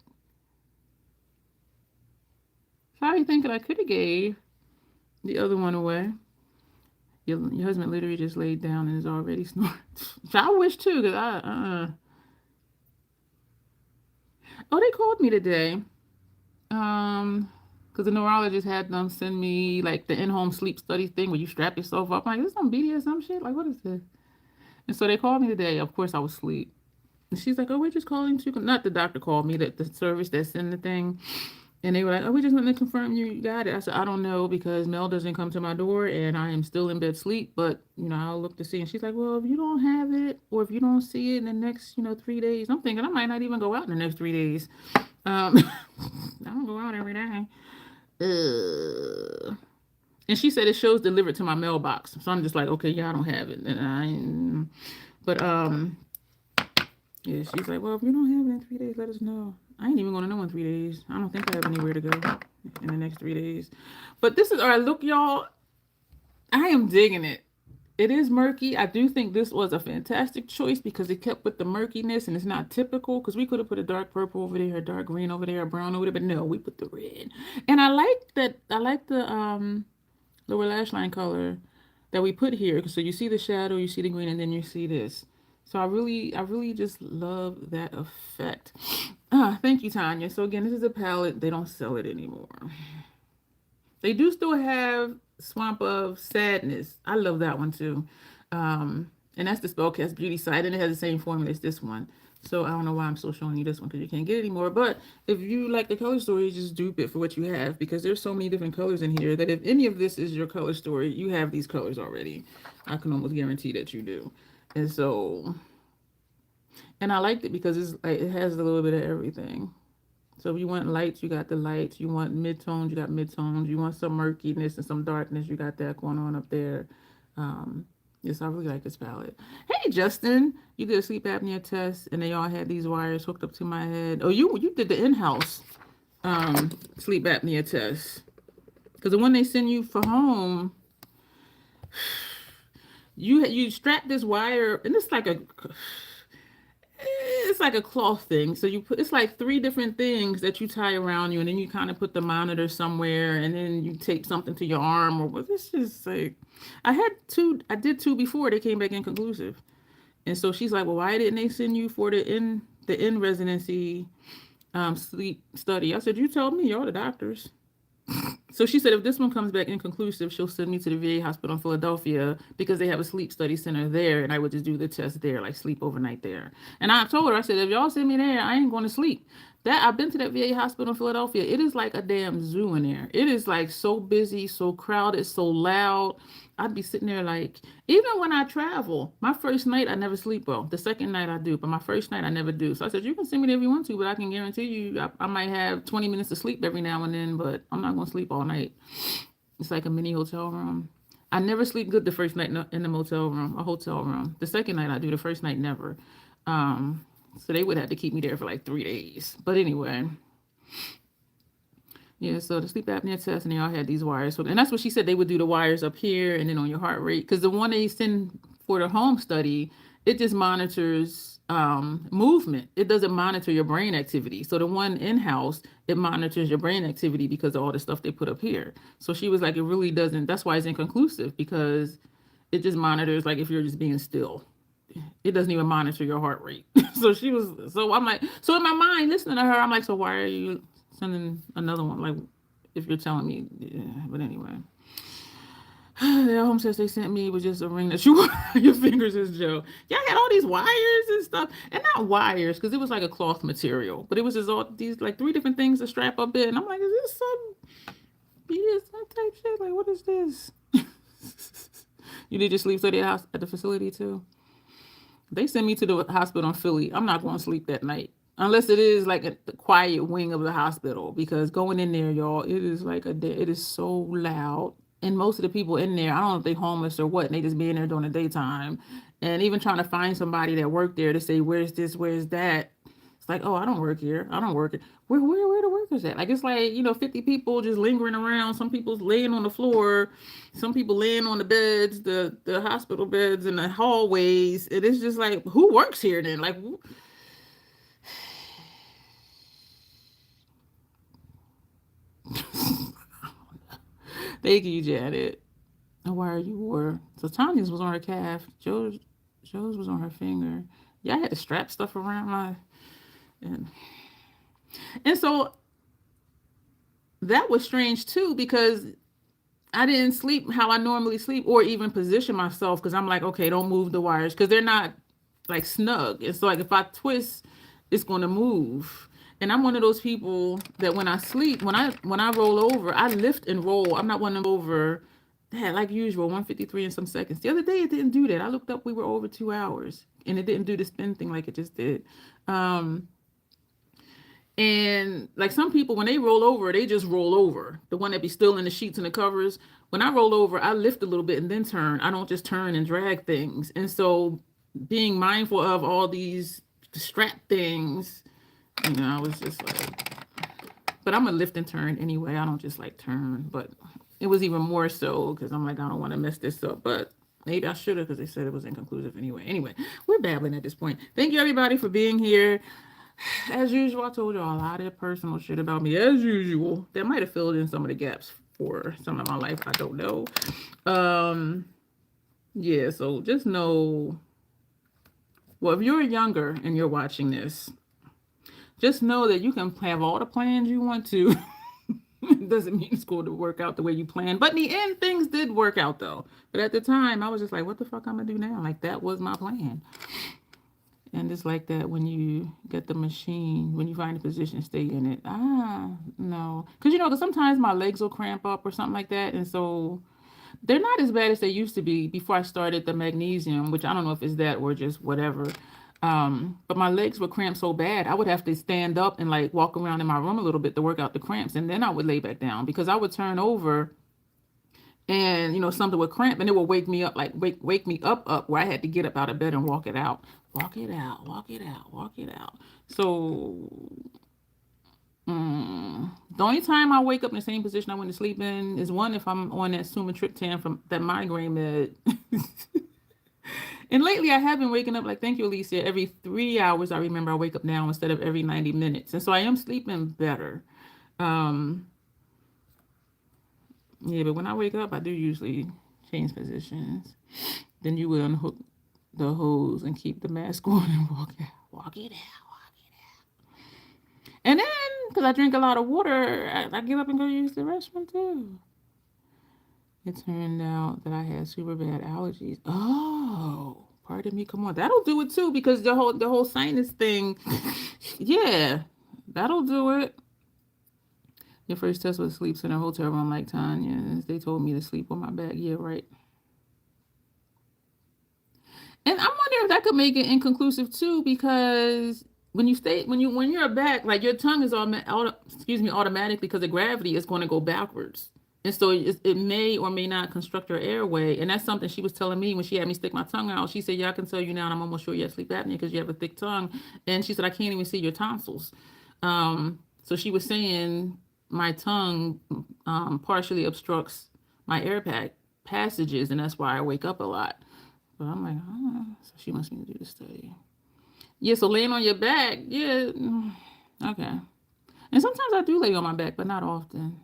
How are you thinking I could have gave the other one away? Your husband literally just laid down and is already snoring. I wish too, because Oh, they called me today. Because the neurologist had them send me like the in-home sleep study thing where you strap yourself up. I'm like, is this some BDSM shit? Like, what is this? And so they called me today. Of course, I was asleep. And she's like, oh, we're just calling to, not the doctor called me, the service that sent the thing. And they were like, oh, we just want to confirm you got it. I said, I don't know because Mel doesn't come to my door and I am still in bed sleep, but, I'll look to see. And she's like, well, if you don't have it or if you don't see it in the next, 3 days, I'm thinking I might not even go out in the next 3 days. I don't go out every day. And she said it shows delivered to my mailbox. So I'm just like, okay, yeah, I don't have it. Yeah, she's like, well, if you don't have it in 3 days, let us know. I ain't even going to know in 3 days. I don't think I have anywhere to go in the next 3 days. But this is, all right, look, y'all. I am digging it. It is murky. I do think this was a fantastic choice because it kept with the murkiness and it's not typical because we could have put a dark purple over there, a dark green over there, a brown over there, but no, we put the red. And I like that. I like the lower lash line color that we put here. So you see the shadow, you see the green, and then you see this. So I really just love that effect. Thank you, Tanya. So again, this is a palette. They don't sell it anymore. They do still have Swamp of Sadness. I love that one too. And that's the Spellcast Beauty side, and it has the same formula as this one. So I don't know why I'm still showing you this one because you can't get it anymore. But if you like the color story, just dupe it for what you have because there's so many different colors in here that if any of this is your color story, you have these colors already. I can almost guarantee that you do. And so, and I liked it because it's like it has a little bit of everything. So if you want lights, you got the lights. You want mid-tones, you got mid-tones. You want some murkiness and some darkness, you got that going on up there. Um, yes, I really like this palette. Hey, Justin, you did a sleep apnea test, and they all had these wires hooked up to my head. Oh, you did the in-house sleep apnea test. Because the one they send you for home, you strap this wire, and it's like a cloth thing. So you put it's like three different things that you tie around you, and then you kind of put the monitor somewhere, and then you tape something to your arm or what. This is like I did two before they came back inconclusive. And so she's like, well, why didn't they send you for the in residency sleep study? I said, you told me, you're the doctors. So she said if this one comes back inconclusive, she'll send me to the VA hospital in Philadelphia because they have a sleep study center there, and I would just do the test there, like sleep overnight there. And I told her, I said, if y'all send me there, I ain't going to sleep. That I've been to that VA hospital in Philadelphia. It is like a damn zoo in there. It is like so busy, so crowded, so loud. I'd be sitting there like, even when I travel, my first night I never sleep well. The second night I do, but my first night I never do. So I said, you can send me there if you want to, but I can guarantee you I might have 20 minutes of sleep every now and then, but I'm not going to sleep all night. It's like a mini hotel room. I never sleep good the first night in the motel room, a hotel room. The second night I do, the first night never. So they would have to keep me there for like 3 days. But anyway, yeah, so the sleep apnea test, and they all had these wires. So, and that's what she said they would do the wires up here and then on your heart rate. Because the one they send for the home study, it just monitors movement. It doesn't monitor your brain activity. So the one in-house, it monitors your brain activity because of all the stuff they put up here. So she was like, it really doesn't, that's why it's inconclusive because it just monitors like if you're just being still. It doesn't even monitor your heart rate. So I'm like, so in my mind, listening to her, I'm like, so why are you sending another one? Like, if you're telling me, yeah. But anyway, their home says they sent me was just a ring that you wear on your fingers as Joe. Yeah, I had all these wires and stuff, and not wires because it was like a cloth material, but it was just all these like three different things to strap up in. And I'm like, is this some BDSM type shit? Like, what is this? You did your sleep study at the facility too? They send me to the hospital in Philly. I'm not going to sleep that night. Unless it is like the quiet wing of the hospital. Because going in there, y'all, it is like it is so loud. And most of the people in there, I don't know if they homeless or what, and they just be in there during the daytime. And even trying to find somebody that worked there to say, where's this, where's that? It's like, oh, I don't work here. I don't work it. Where the workers at? Like, it's like, 50 people just lingering around. Some people's laying on the floor. Some people laying on the beds, the hospital beds in the hallways. It is just like, who works here then? Like, thank you, Janet. And why are you wore? So Tanya's was on her calf. Joe's was on her finger. Yeah, I had to strap stuff around my and so that was strange too because I didn't sleep how I normally sleep or even position myself because I'm like, okay, don't move the wires because they're not like snug. It's like if I twist, it's going to move. And I'm one of those people that when I sleep, when I roll over, I lift and roll. I'm not one of them over that like usual 153 in some seconds. The other day it didn't do that. I looked up, we were over 2 hours and it didn't do the spin thing like it just did. And like some people, when they roll over, they just roll over. The one that be still in the sheets and the covers. When I roll over, I lift a little bit and then turn. I don't just turn and drag things. And so being mindful of all these strap things, I was just like, but I'm a lift and turn anyway. I don't just like turn, but it was even more so because I'm like, I don't want to mess this up, but maybe I should have because they said it was inconclusive anyway. Anyway, we're babbling at this point. Thank you everybody for being here. As usual, I told y'all a lot of personal shit about me. As usual, that might have filled in some of the gaps for some of my life. I don't know. Yeah, so just know, well, if you're younger and you're watching this, just know that you can have all the plans you want to. It doesn't mean it's going to work out the way you planned. But in the end, things did work out, though. But at the time, I was just like, what the fuck I'm going to do now? Like, that was my plan. And it's like that when you get the machine, when you find a position, stay in it. No. Because sometimes my legs will cramp up or something like that. And so they're not as bad as they used to be before I started the magnesium, which I don't know if it's that or just whatever. But my legs would cramp so bad, I would have to stand up and like walk around in my room a little bit to work out the cramps. And then I would lay back down because I would turn over and something would cramp and it would wake me up, like wake me up where I had to get up out of bed and walk it out, walk it out, walk it out, walk it out. So the only time I wake up in the same position I went to sleep in is one if I'm on that sumatriptan from that migraine med. And lately I have been waking up, like, thank you, Alicia, every 3 hours. I remember I wake up now instead of every 90 minutes, and so I am sleeping better. um Yeah, but when I wake up, I do usually change positions. Then you would unhook the hose and keep the mask on and walk it out, walk it out, walk it out. And then, because I drink a lot of water, I get up and go use the restroom too. It turned out that I had super bad allergies. Oh, pardon me. Come on, that'll do it too. Because the whole sinus thing, yeah, that'll do it. Your first test was sleeps in a hotel room like Tanya. They told me to sleep on my back. Yeah, right. And I'm wondering if that could make it inconclusive too, because when you're back, like your tongue is automatically because of gravity is going to go backwards, and so it may or may not construct your airway. And that's something she was telling me when she had me stick my tongue out. She said, "Yeah, I can tell you now, and I'm almost sure you have sleep apnea because you have a thick tongue." And she said, "I can't even see your tonsils." So she was saying my tongue partially obstructs my passages, and that's why I wake up a lot. But I'm like, so she wants me to do the study. Yeah, so laying on your back, yeah, okay. And sometimes I do lay on my back, but not often.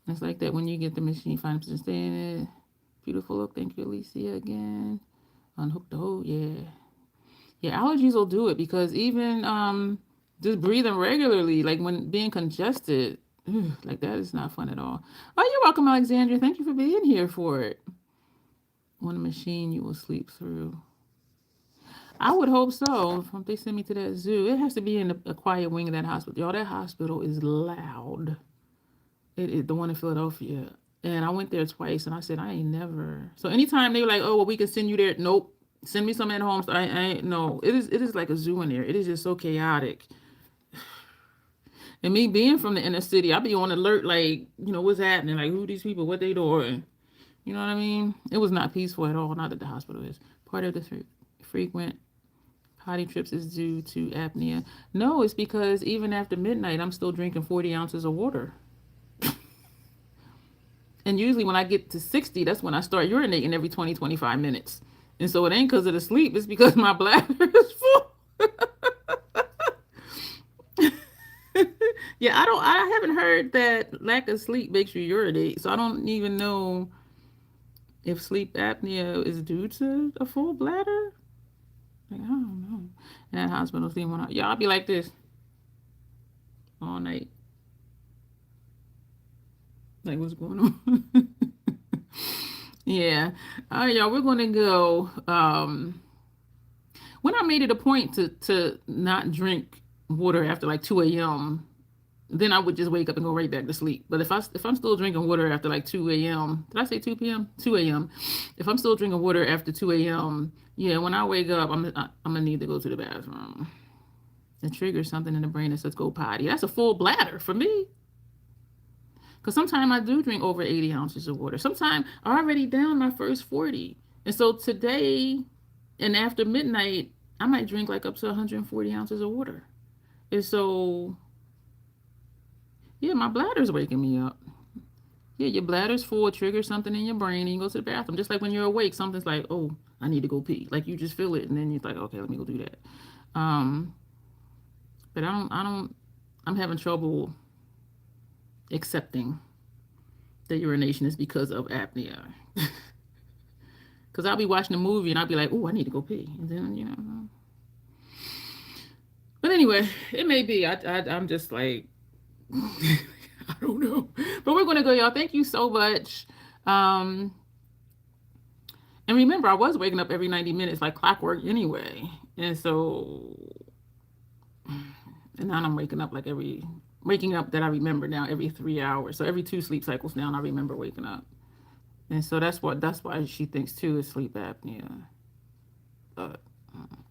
It's like that when you get the machine, find a position, stay in it. Beautiful look, thank you, Alicia, again. Unhook the hole, yeah. Yeah, allergies will do it because even just breathing regularly, like when being congested, like that is not fun at all. Oh, you're welcome, Alexandria. Thank you for being here for it. On a machine you will sleep through. I would hope so. If they send me to that zoo, it has to be in a quiet wing of that hospital. Y'all, that hospital is loud. The one in Philadelphia. And I went there twice and I said, I ain't never. So anytime they were like, oh, well, we can send you there. Nope. Send me some at home. So I ain't, no. It is like a zoo in there. It is just so chaotic. And me being from the inner city, I'll be on alert, like, what's happening? Like, who these people? What they doing? You know what I mean? It was not peaceful at all. Not that the hospital is. Part of the frequent potty trips is due to apnea. No, it's because even after midnight, I'm still drinking 40 ounces of water. And usually when I get to 60, that's when I start urinating every 20, 25 minutes. And so it ain't because of the sleep. It's because my bladder is full. Yeah, I haven't heard that lack of sleep makes you urinate. So I don't even know if sleep apnea is due to a full bladder. Like, I don't know. And that hospital thing went out. Y'all be like this all night. Like, what's going on? Yeah. All right, y'all, we're going to go. When I made it a point to not drink water after like 2 a.m., then I would just wake up and go right back to sleep. But if I'm still drinking water after like 2 a.m., did I say 2 p.m.? 2 a.m. If I'm still drinking water after 2 a.m., yeah, when I wake up, I'm gonna need to go to the bathroom. It triggers something in the brain that says go potty. That's a full bladder for me. Because sometimes I do drink over 80 ounces of water. Sometimes I already down my first 40. And so today and after midnight, I might drink like up to 140 ounces of water. And so, yeah, my bladder's waking me up. Yeah, your bladder's full, it triggers something in your brain, and you go to the bathroom. Just like when you're awake, something's like, oh, I need to go pee. Like you just feel it, and then you're like, okay, let me go do that. But I'm having trouble accepting that urination is because of apnea. Because I'll be watching a movie and I'll be like, oh, I need to go pee. And then, But anyway, it may be. I'm just like, I don't know. But we're going to go, y'all. Thank you so much. And And remember, I was waking up every 90 minutes like clockwork anyway. And so, and now I'm waking up that I remember now every 3 hours. So every 2 sleep cycles now, and I remember waking up. And so that's why she thinks too is sleep apnea. But,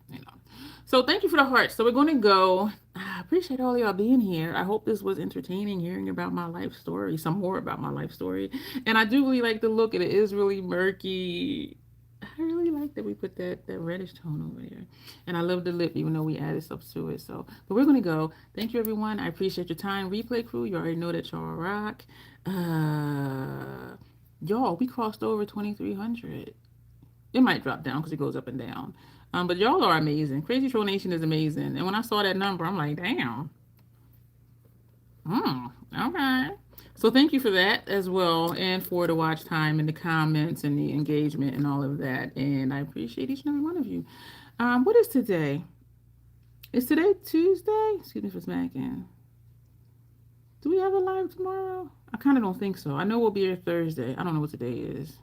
you know. So thank you for the heart. So we're going to go. I appreciate all y'all being here. I hope this was entertaining, hearing about my life story, some more about my life story. And I do really like the look. It is really murky. I really like that we put that reddish tone over there. And I love the lip, even though we added stuff to it. So, but we're going to go. Thank you, everyone. I appreciate your time. Replay crew, you already know that y'all rock. Y'all, we crossed over 2,300. It might drop down because it goes up and down. But y'all are amazing. Crazy Troll Nation is amazing. And when I saw that number, I'm like, damn. Okay. So thank you for that as well, and for the watch time and the comments and the engagement and all of that. And I appreciate each and every one of you. What is today? Is today Tuesday? Excuse me for smacking. Do we have a live tomorrow? I kind of don't think so. I know we'll be here Thursday. I don't know what today is.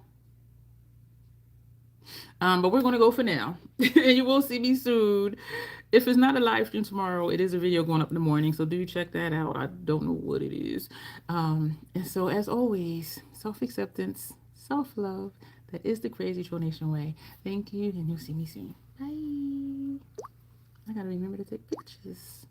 But we're going to go for now. And you will see me soon. If it's not a live stream tomorrow, it is a video going up in the morning. So do check that out. I don't know what it is. And so as always, self-acceptance, self-love. That is the Crazy Troll Nation way. Thank you. And you'll see me soon. Bye. I got to remember to take pictures.